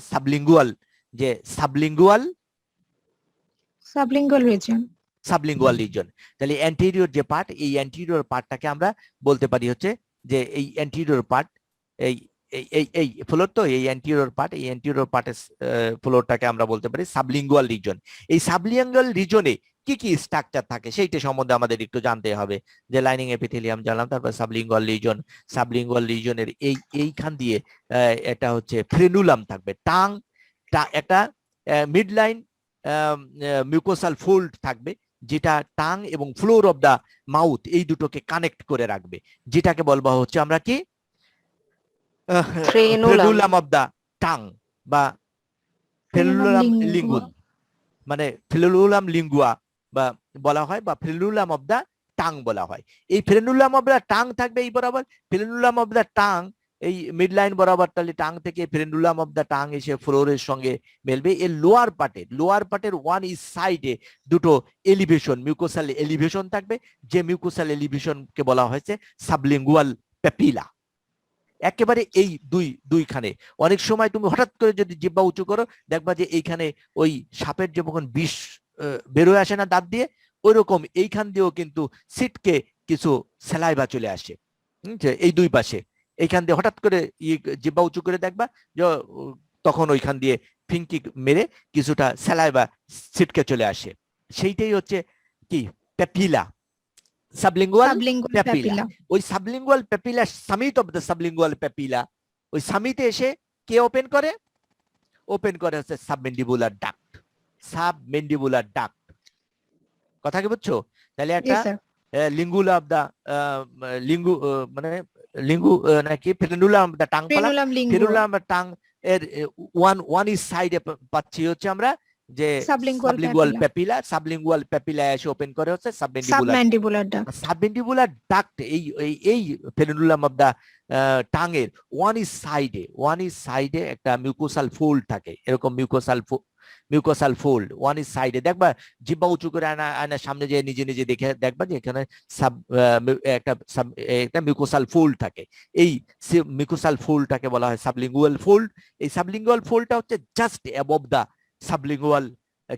Sublingual reason. তাহলে অ্যান্টেরিয়র যে পার্ট, এই অ্যান্টেরিয়র পার্টটাকে আমরা বলতে পারি হচ্ছে যে এই অ্যান্টেরিয়র পার্ট, এই ফ্লোর, তো এই অ্যান্টেরিয়র পার্টের ফ্লোরটাকে আমরা বলতে পারি সাবলিঙ্গুয়াল রিজন। এই সাবলিঙ্গুয়াল রিজনে কি কি স্ট্রাকচার থাকে সেইটা সম্বন্ধে আমাদের একটু জানতে হবে। যে লাইনিং এপিথেলিয়াম জানলাম, তারপর সাবলিঙ্গুয়াল রিজনের এইখান দিয়ে এটা হচ্ছে ফ্রেনুলাম থাকবে, টাং একটা মিড লাইন মিউকোসাল ফোল্ড থাকবে, যেটা টাং এবং ফ্লোর অফ দা মাউথ এই দুটোকে কানেক্ট করে রাখবে, যেটাকে বলবো হচ্ছে আমরা কি? ফ্রেনুলাম অফ দা টাং বা ফ্রেনুলাম লিঙ্গুল, মানে ফ্রেনুলাম লিঙ্গুয়া বা বলা হয়, বা ফ্রেনুলাম অফ দা টাং বলা হয়। এই ফ্রেনুলাম অফ দা টাং থাকবে এই বরাবর। ফ্রেনুলাম অফ দা টাং এই মিড লাইন বরাবর তাহলে টাং থেকে ফ্রেন্ডুলাম অফ দা টাং এসে ফ্লোরের সঙ্গে মেলবে। এর লোয়ার পার্টের ওয়ান ইজ সাইডে দুটো এলিভেশন, মিউকোসাল এলিভেশন থাকবে, যে মিউকোসাল এলিভেশনকে বলা হয়েছে সাবলিঙ্গুয়াল প্যাপিলা। একেবারে এই দুইখানে অনেক সময় তুমি হঠাৎ করে যদি জিহ্বা উঁচু করো দেখবা যে এইখানে ওই সাপের যখন বিষ বেরোয় আসে না দাঁত দিয়ে, ওই রকম এইখান দিয়েও কিন্তু সিটকে কিছু স্যালাইভা চলে আসে। এই দুই পাশে এইখান দিয়ে হঠাৎ করে জিহ্বা উঁচু করে দেখবা যে তখন ওইখান দিয়ে ফিঙ্কি মেরে কিছুটা স্যালাইভা সিটকে চলে আসে। সেইটাই হচ্ছে কি papilla, sublingual Sublingual papilla. papilla. ওই sublingual papilla, summit of the sublingual papilla, ওই সামিটে এসে কে ওপেন করে? ওপেন করে হচ্ছে সাবমেন্ডিবুলার ডাক্ট, সাবমেন্ডিবুলার ডাক্ট। কথা কি বুঝছো? তাহলে একটা Yes, sir. লিঙ্গুলা of the Lingu মানে লিঙ্গু নাকি ফ্রেনুলাম অফ দা টাং পালা, Frenulum lingua. ফ্রেনুলাম টাং এর ওয়ান ইজ সাইডে পাচ্ছি হচ্ছে আমরা যে Sublingual sublingual papilla. Papilla, sublingual papilla এসে ওপেন করে হচ্ছে submandibular Submandibular duct. Submandibular duct. এই ফ্রেনুলাম অফ দা টাং এর ওয়ান ইজ সাইডে একটা মিউকোসাল ফোল্ড থাকে, এরকম মিউকোসাল ফোল্ড ওয়ান ইজ সাইডে। দেখবা জিহ্বা উঁচু করে আয়নার সামনে যে নিজে নিজে দেখে দেখবা যে এখানে একটা মিউকোসাল ফোল্ড থাকে। এই মিউকোসাল ফোল্ডটাকে বলা হয় সাবলিঙ্গুয়াল ফোল্ড। এই সাবলিঙ্গুয়াল ফোল্ডটা হচ্ছে জাস্ট অ্যাবভ দা সাবলিঙ্গুয়াল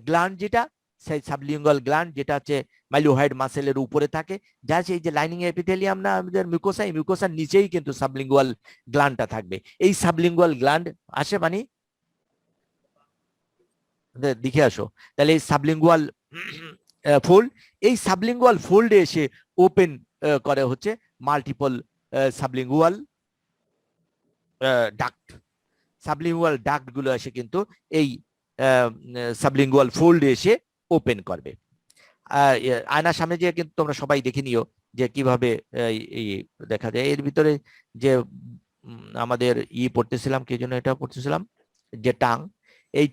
গ্ল্যান্ড, যেটা সেই সাবলিঙ্গুয়াল গ্ল্যান্ড যেটা হচ্ছে মাইলোহাইড মাসেলের উপরে থাকে, যা এই যে লাইনিং এপিথেলিয়াম না আমাদের মিউকোসা, এই মিউকোসার নিচেই কিন্তু সাবলিঙ্গুয়াল গ্ল্যান্ডটা থাকবে। এই সাবলিঙ্গুয়াল গ্ল্যান্ড আসে মানে দেখে আসো, তাহলে এই সাবলিঙ্গুয়াল ফোল্ড, এই সাবলিঙ্গুয়াল ফোল্ডে এসে ওপেন করে হচ্ছে multiple sublingual duct. Sublingual duct গুলো এসে কিন্তু এই সাবলিঙ্গুয়াল ফোল্ডে এসে ওপেন করবে। আয়নার সামনে যে কিন্তু তোমরা সবাই দেখে নিও যে কিভাবে দেখা যায়। এর ভিতরে যে আমাদের পড়তেছিলাম, কি জন্য এটা পড়তেছিলাম, যে টাং, এই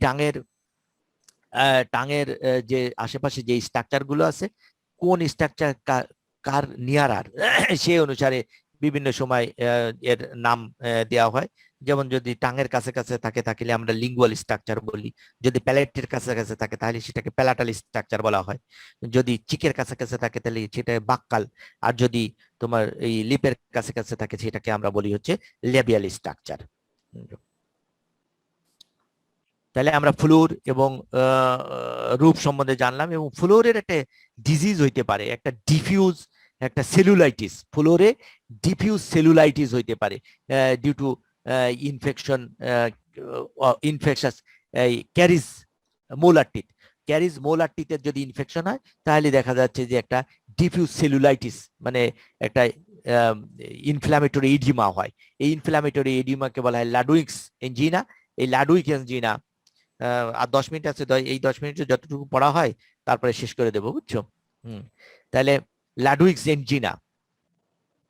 টাঙের যে আশেপাশে যে স্ট্রাকচার গুলো আছে, কোন স্ট্রাকচার কার নিয়ারার সেই অনুসারে বিভিন্ন সময় এর নাম দেওয়া হয়। যেমন যদি টাঙের কাছে কাছে থাকে তাহলে আমরা লিঙ্গুয়াল স্ট্রাকচার বলি, যদি প্যালেটের কাছে কাছে থাকে তাহলে সেটাকে প্যালাটাল স্ট্রাকচার বলা হয়, যদি চিকের কাছে কাছে থাকে তাহলে সেটা বাক্কাল, আর যদি তোমার এই লিপের কাছে কাছে থাকে সেটাকে আমরা বলি হচ্ছে লেবিয়াল স্ট্রাকচার। তাহলে আমরা ফ্লোর এবং রূপ সম্বন্ধে জানলাম, এবং ফ্লোরের একটা ডিজিজ হইতে পারে, একটা ডিফিউজ একটা সেলুলাইটিস, ফ্লোরে ডিফিউজ সেলুলাইটিস হইতে পারে due to infectious caries molar teeth. Caries molar টিথের যদি ইনফেকশন হয় তাহলে দেখা যাচ্ছে যে একটা ডিফিউজ সেলুলাইটিস মানে একটা ইনফ্ল্যামেটরি এডিমা হয়। এই ইনফ্ল্যামেটরি এডিমাকে বলা হয় লাডুইক্স এনজিনা। এই লাডুইক এনজিনা আর 10 মিনিট আছে, এই 10 মিনিটে যতটুকু পড়া হয় তারপরে শেষ করে দেবো, বুঝছো? তাহলে লাডুইক্স এনজিনা,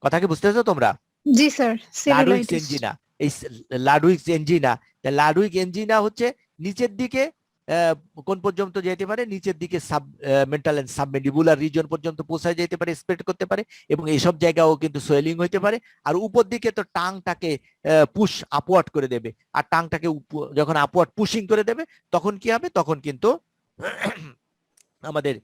কথা কি বুঝতেছো তোমরা? জি স্যার, লাডুইক্স cellulitis. এনজিনা, এই লাডুইক্স এনজিনা, লাডুইক এনজিনা হচ্ছে নিচের দিকে কোন পর্যন্ত যেতে পারে, নিচের দিকে সাবমেন্টাল এন্ড সাবমেন্ডিবুলার রিজন পর্যন্ত পৌঁছায় যেতে পারে, স্প্রেড করতে পারে, এবং এইসব জায়গাও কিন্তু সোয়েলিং হইতে পারে। আর উপর দিকে তো টাংটাকে পুশ আপওয়ার্ড করে দেবে, আর টাংটাকে যখন আপওয়ার্ড পুশিং করে দেবে তখন কি হবে, তখন কিন্তু আমাদের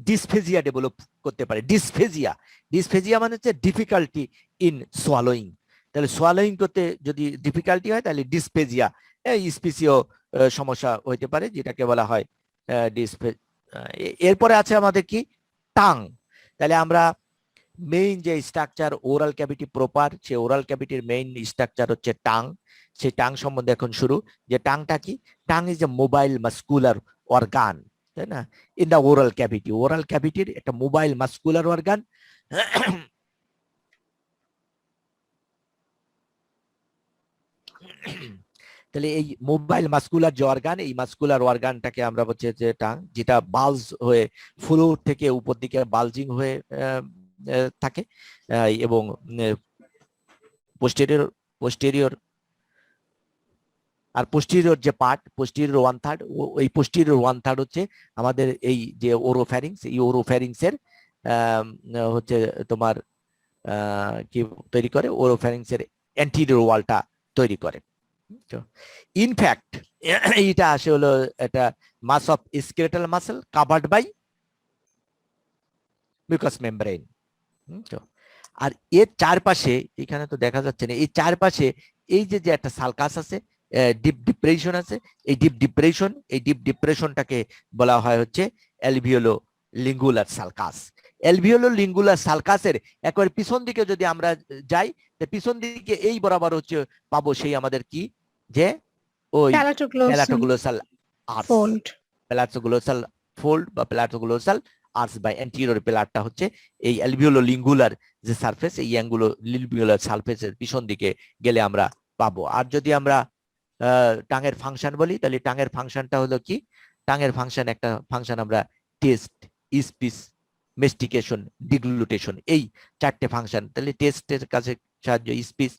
ডিসফেজিয়া ডেভেলপ করতে পারে। ডিসফেজিয়া মানে হচ্ছে ডিফিকাল্টি ইন সোয়ালোয়িং। তাহলে সোয়ালোয়িং করতে যদি ডিফিকাল্টি হয় তাহলে ডিসফেজিয়া স্পিসিও সমস্যা হইতে পারে, যেটাকে বলা হয় এরপরে আছে আমাদের কি টাং। তাহলে আমরা মেইন যে স্ট্রাকচার ওরাল ক্যাভিটি প্রপার, সে ওরাল ক্যাভিটির মেইন স্ট্রাকচার হচ্ছে টাং। সেই টাং সম্বন্ধে এখন শুরু, যে টাংটা কি? Tongue is a mobile muscular organ, তাই না? ইন দা ওরাল ক্যাভিটির একটা মোবাইল মাস্কুলার অর্গান। তাহলে এই মোবাইল মাস্কুলার যে অর্গান, এই মাস্কুলার অর্গানটাকে আমরা বলছি যে টাং, যেটা বালজ হয়ে ফ্লোর থেকে উপর দিকে বালজিং হয়ে থাকে, এবং পোস্টেরিয়র আর পোস্টেরিয়র যে পার্ট, পোস্টেরিয়র 1/3, এই পোস্টেরিয়র 1/3 হচ্ছে আমাদের এই যে ওরোফ্যারিংস, এই ওরোফ্যারিংসের হচ্ছে তোমার কি তৈরি করে, ওরোফ্যারিংসের অ্যান্টিরিয়র ওয়ালটা তৈরি করে। ইনফ্যাক্ট এটা আসে হলো এটা mass of skeletal muscle covered by mucous membrane. আর এর চারপাশে এখানে তো দেখা যাচ্ছে না, এই চারপাশে এই যে একটা সালকাস আছে, ডিপ ডিপ্রেশন আছে, এই ডিপ ডিপ্রেশনটাকে বলা হয় হচ্ছে অ্যালভিওলো লিঙ্গুলার সালকাস। অ্যালভিওলো লিঙ্গুলার সালকাসের একেবারে পিছন দিকে যদি আমরা যাই, পিছন দিকে এই বরাবর হচ্ছে পাবো সেই আমাদের কি যে ওই প্যালাটোগ্লোসাল আর্চ, fold. প্যালাটোগ্লোসাল ফোল্ড বা প্যালাটোগ্লোসাল আর্চ বা অ্যান্টিরিয়র পিলারটা হচ্ছে এই অ্যালভিওলো লিঙ্গুলার যে সারফেস, এই লিঙ্গুলার সারফেসের পিছন দিকে গেলে আমরা পাবো। আর যদি আমরা টাঙের ফাংশন বলি, তাহলে টাঙের ফাংশনটা হলো কি, টাঙের ফাংশন একটা ফাংশন আমরা টেস্ট, স্পিচ, মেস্টিকেশন, ডিগ্লুটেশন, এই চারটে ফাংশন। তাহলে টেস্টের কাছে সাহায্য, স্পিচ,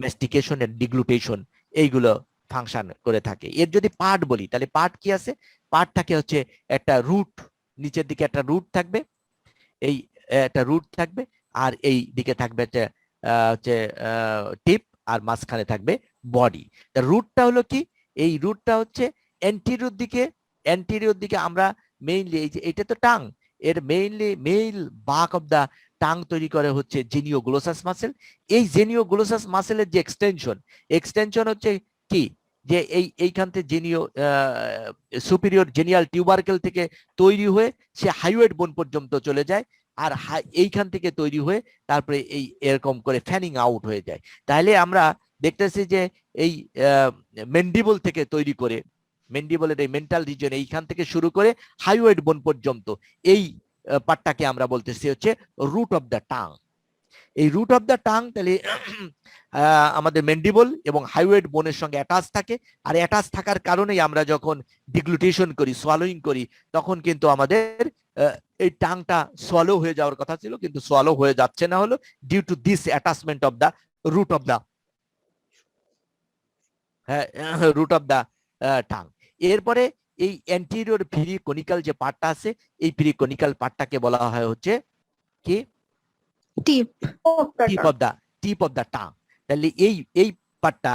মেস্টিকেশন এর ডিগ্লুটেশন, এইগুলো ফাংশন করে থাকে। এর যদি পার্ট বলি, তাহলে পার্ট কি আছে, পার্ট থাকে হচ্ছে একটা রুট, নিচের দিকে একটা রুট থাকবে, এই একটা রুট থাকবে, আর এই দিকে থাকবে হচ্ছে টিপ, আর মাঝখানে থাকবে বডি। রুটটা হলো কি, এই রুটটা হচ্ছে অ্যান্টিরিয়র দিকে আমরা মেইনলি এই যে এটা তো টাং, এর মেইনলি মেইল বাক অফ দা টাং তৈরি করে হচ্ছে জেনিওগ্লোসাস মাসেল। এই জেনিওগ্লোসাস মাসেলের যে এক্সটেনশন হচ্ছে কি, যে এইখান থেকে সুপিরিয়র জেনিয়াল টিউবারকেল থেকে তৈরি হয়ে সে হাইওয়েড বোন পর্যন্ত চলে যায়, আর এইখান থেকে তৈরি হয়ে তারপরে এই এরকম করে ফ্যানিং আউট হয়ে যায়। তাহলে আমরা দেখতেছি যে এই মেন্ডিবল থেকে তৈরি করে, মেন্ডিবলের এই মেন্টাল রিজন এইখান থেকে শুরু করে হাইওয়েড বোন পর্যন্ত এই পার্টটাকে আমরা বলতেছি হচ্ছে রুট অফ দ্য টাং। এই রুট অফ দ্য টাং তাহলে আমাদের মেন্ডিবল এবং হাইওয়েড বোনের সঙ্গে অ্যাটাচ থাকে, আর অ্যাটাচ থাকার কারণেই আমরা যখন ডিগ্লুটেশন করি, সোয়ালোইং করি, তখন কিন্তু আমাদের এই টাংটা সোয়ালো হয়ে যাওয়ার কথা ছিল, কিন্তু সোয়ালো হয়ে যাচ্ছে না হলো due to this attachment of the root of the tongue. এরপরে এই অ্যান্টিরিয়র পেরিকনিক্যাল যে পার্টটা আছে, এই পেরিকনিক্যাল পার্টটাকে বলা হয় হচ্ছে কি, Tip. Tip of the tongue. তাহলে এই পার্টটা,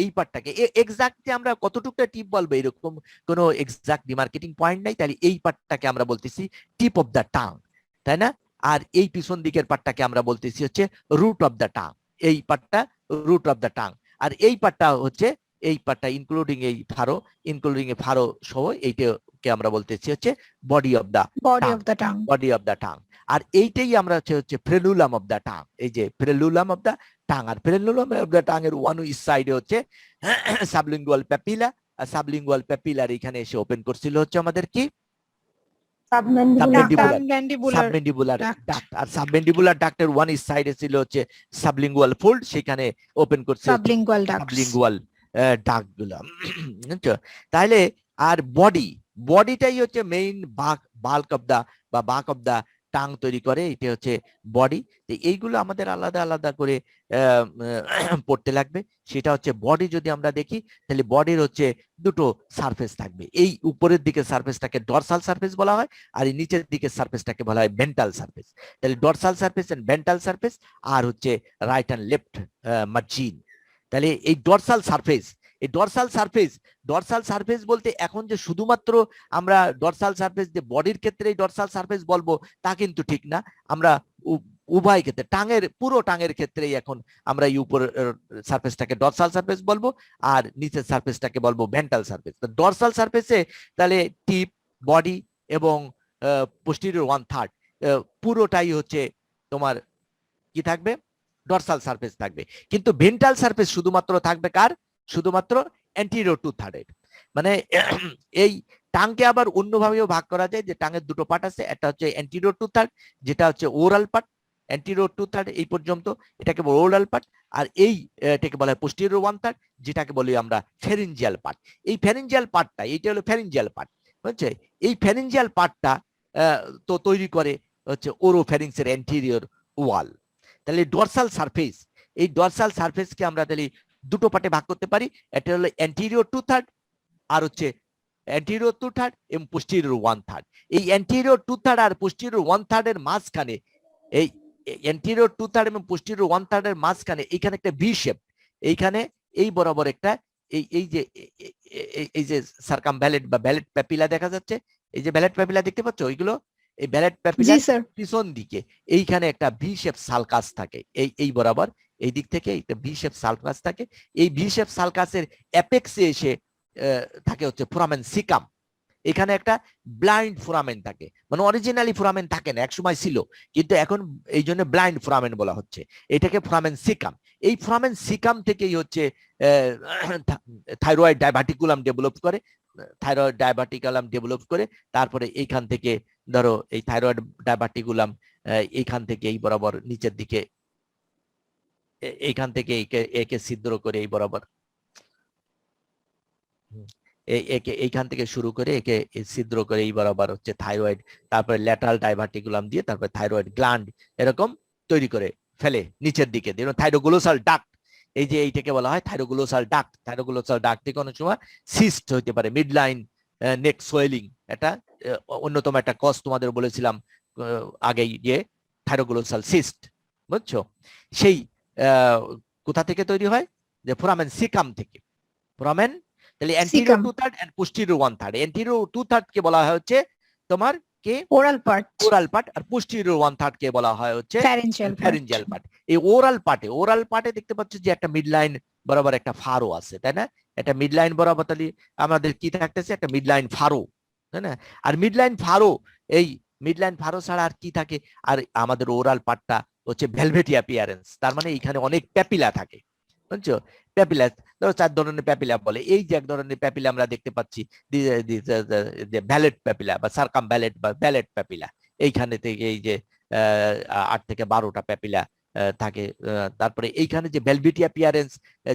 এই পার্টটাকে এক্স্যাক্টলি আমরা কতটুকটা টিপ বলবো এরকম কোনো এক্সাক্ট ডিমার্কেটিং পয়েন্ট নাই, তাহলে এই পার্টটাকে আমরা বলতেছি টিপ অফ দা টাং, তাই না? আর এই পিছন দিকের পার্টটাকে আমরা বলতেছি হচ্ছে রুট অফ দা টাং, এই পার্টটা রুট অফ দা টাং। আর এই পার্টটা হচ্ছে, এই পার্টটা ইনক্লুডিং এই ফারো সহ এইটাকে আমরা বলতেছি হচ্ছে বডি অফ দা টাং। আর এইটাই আমরা হচ্ছে ফ্রেলুলাম অফ দা টাং, এই যে ফ্রেলুলাম অফ দা টাং। আর ফ্রেলুলাম অফ দা টাং এর ওয়ান সাইডে হচ্ছে সাবলিঙ্গুয়াল প্যাপিলা, আর সাবলিঙ্গুয়াল প্যাপিলার এখানে এসে ওপেন করছিল হচ্ছে আমাদের কি সাবমেন্ডিবুলার ডাক্ট, আর সাবমেন্ডিবুলার ডাক্টের ওয়ান সাইডে ছিল হচ্ছে সাবলিঙ্গুয়াল ফোল্ড, সেখানে ওপেন করছে সাবলিঙ্গুয়াল ডাক্ট গুলো। তাহলে আর বডিটাই হচ্ছে মেইন বাল্ক অফ দা বা বাক অফ দা টাং তৈরি করে, এটা হচ্ছে বডি। এইগুলো আমাদের আলাদা আলাদা করে পড়তে লাগবে। সেটা হচ্ছে বডি যদি আমরা দেখি, তাহলে বডির হচ্ছে দুটো সারফেস থাকবে, এই উপরের দিকে সারফেসটাকে ডরসাল সারফেস বলা হয়, আর এই নিচের দিকে সারফেসটাকে বলা হয় ভেন্টাল সারফেস। তাহলে dorsal surface and ventral surface, আর হচ্ছে রাইট অ্যান্ড লেফট মার্জিন। তাহলে এই ডরসাল সারফেস বলতে এখন যে শুধুমাত্র আমরা ডরসাল সারফেস যে বডির ক্ষেত্রে ডরসাল সারফেস বলবো তা কিন্তু ঠিক না, আমরা উভয় ক্ষেত্রে পুরো টাঙের ক্ষেত্রেই এখন আমরা এই উপর সারফেসটাকে ডরসাল সারফেস বলবো, আর নিচের সারফেসটাকে বলবো ভেন্টাল সারফেস। ডরসাল সারফেসে তাহলে টিপ, বডি এবং পোস্টেরিয়র 1/3 পুরোটাই হচ্ছে তোমার কি থাকবে, ডরসাল সারফেস থাকবে। কিন্তু ভেন্টাল সারফেস শুধুমাত্র থাকবে কার, শুধুমাত্র অ্যান্টিরিয়র 2/3। মানে এই টাংকে আবার অন্যভাবেও ভাগ করা যায়, যে টাঙের দুটো পার্ট আছে, একটা হচ্ছে অ্যান্টিরিয়র 2/3 যেটা হচ্ছে ওরাল পার্ট, অ্যান্টিরিয়র 2/3 এই পর্যন্ত, এটাকে বলে ওরাল পার্ট। আর এটাকে বলা হয় পোস্টেরিয়র 1/3, যেটাকে বলি আমরা ফ্যারিঞ্জিয়াল পার্ট। এই ফ্যারিঞ্জিয়াল পার্টটা, এইটা হলো ফ্যারিঞ্জিয়াল পার্ট, বুঝছে? এই ফ্যারিঞ্জিয়াল পার্টটা তো তৈরি করে হচ্ছে ওরোফ্যারিংসের অ্যান্টিরিয়র ওয়াল। তাহলে ডরসাল সারফেস, এই ডরসাল সারফেসকে আমরা তাহলে দুটো পার্টে ভাগ করতে পারি, এটা হলো অ্যান্টিরিয়র 2/3 আর হচ্ছে অ্যান্টিরিয়র 2/3 এবং পোস্টেরিয়র 1/3। এই অ্যান্টিরিয়র 2/3 আর পোস্টেরিয়র 1/3 এর মাঝখানে এই এন্টিরিয়র 2/3 এবং পোস্টেরিয়র 1/3 এর মাঝখানে এইখানে একটা ভি শেপ, এইখানে এই বরাবর একটা এই যে সার্কামভ্যালেট বা ভ্যালেট প্যাপিলা দেখা যাচ্ছে, এই যে ভ্যালেট প্যাপিলা দেখতে পাচ্ছ, ওইগুলো এই ভ্যালেট জি প্যাপিলা স্যার। পিছন দিকে এইখানে একটা ভি শেপ সালকাস থাকে, এই বরাবর এই দিক থেকে একটা ভি শেপ সালকাস থাকে। এই ভি শেপ সালকাসের অ্যাপেক্সে এসে থাকে হচ্ছে ফোরামেন সিকাম। এখানে একটা ব্লাইন্ড ফোরামেন থাকে, মানে অরিজিনালি ফোরামেন থাকে না, একসময় ছিল, কিন্তু এখন এই জন্য ব্লাইন্ড ফোরামেন বলা হচ্ছে এটাকে, ফোরামেন সিকাম। এই ফোরামেন সিকাম থেকেই হচ্ছে থাইরয়েড ডায়াবাটিকুলাম ডেভেলপ করে, থাইরয়েড ডায়াবাটিকুলাম ডেভেলপ করে তারপরে এইখান থেকে ধরো এই থাইরয়েড ডায়াবাটিকুলাম এইখান থেকে এই বরাবর নিচের দিকে, এইখান থেকে একে ছিদ্র করে এই বরাবর, একে এইখান থেকে শুরু করে একে ছিদ্র করে এই বরাবর হচ্ছে থাইরয়েড, তারপরে ল্যাটারাল ডাইভার্টিকুলাম দিয়ে তারপরে থাইরয়েড গ্ল্যান্ড এরকম তৈরি করে ফেলে নিচের দিকে। থাইরোগ্লোসাল ডাক্ট, এই যে এইটাকে বলা হয় থাইরোগ্লোসাল ডাক্ট। থাইরোগ্লোসাল ডাক্ট থেকে অনেক সময় সিস্ট হইতে পারে, মিড লাইন নেক সোয়েলিং, এটা অন্যতম একটা কজ তোমাদের বলেছিলাম আগেই, যে থাইরোগ্লোসাল সিস্ট, বুঝছো? সেই কোথা থেকে তৈরি হয়? যে ফোরামেন সিকাম থেকে। ফোরামেন তাহলে অ্যান্টেরিয়র 2/3 এন্ড পোস্টেরিয়র 1/3। অ্যান্টেরিয়র 2/3 কে বলা হয় হচ্ছে তোমার কে ওরাল পার্ট, ওরাল পার্ট, আর পোস্টেরিয়র 1/3 কে বলা হয় হচ্ছে ফ্যারেঞ্জিয়াল ফ্যারেঞ্জিয়াল পার্ট। এই ওরাল পার্টে দেখতে পাচ্ছ যে একটা মিড লাইন বরাবর একটা ফারো আছে, তাই না? একটা মিড লাইন বরাবর তাহলে আমাদের কি থাকতেছে? একটা মিড লাইন ফারো, তাই না? আর মিড লাইন ফারো, এই মিড লাইন ফারো ছাড়া আর কি থাকে? আর আমাদের ওরাল পার্টটা হচ্ছে ভেলভেটি অ্যাপিয়ারেন্স, তার মানে এখানে অনেক প্যাপিলা থাকে, বুঝছো? প্যাপিলা ধরো 4 ধরনের প্যাপিলা বলে। এই যে এক ধরনের প্যাপিলা আমরা দেখতে পাচ্ছি, ভ্যালেট প্যাপিলা বা সার্কাম ভ্যালেট বা ভ্যালেট প্যাপিলা, এইখানে থেকে এই যে 8 থেকে 12টা প্যাপিলা থাকে। তারপরে এইখানে যে ভেলভেটি অ্যাপিয়ারেন্স,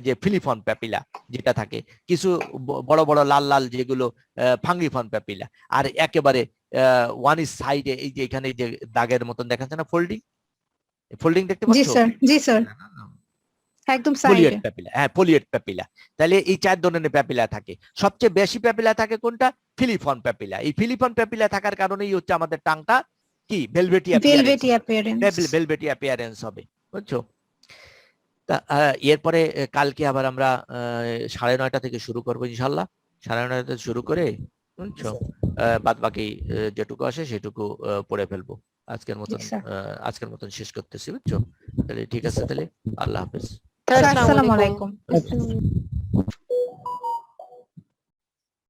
যে ফিলিফর্ম প্যাপিলা যেটা থাকে, কিছু বড় বড় লাল লাল যেগুলো ফাঙ্গিফর্ম প্যাপিলা। আর একেবারে ওয়ান ইজ সাইডে এই যে এখানে যে দাগের মতন দেখাচ্ছে না, ফোল্ডিং দেখতে জি পাচ্ছ? স্যার, জি স্যার, একদম ফোলিয়েট সাইডে। প্যাপিলা, হ্যাঁ ফোলিয়েট প্যাপিলা। তাহলে এই 4 ধরনের প্যাপিলা থাকে। সবচেয়ে বেশি প্যাপিলা থাকে কোনটা? Filiform papilla. এই ফিলিফর্ম প্যাপিলা থাকার কারণেই হচ্ছে আমাদের টাংটা কি velvety velvety appearance. Velvety appearance হবে, বুঝছো? তা এরপরে কালকে আবার আমরা 9:30 থেকে শুরু করবো ইনশাল্লাহ। 9:30 থেকে শুরু করে, বুঝছো, বাদ বাকি যেটুকু আসে সেটুকু পড়ে ফেলবো। আজকের মতন শেষ করতেছি, বুঝছো? তাহলে ঠিক আছে, তাহলে আল্লাহ হাফেজ। স্যার, আসসালামু আসসালামু আলাইকুম। আলাইকুম।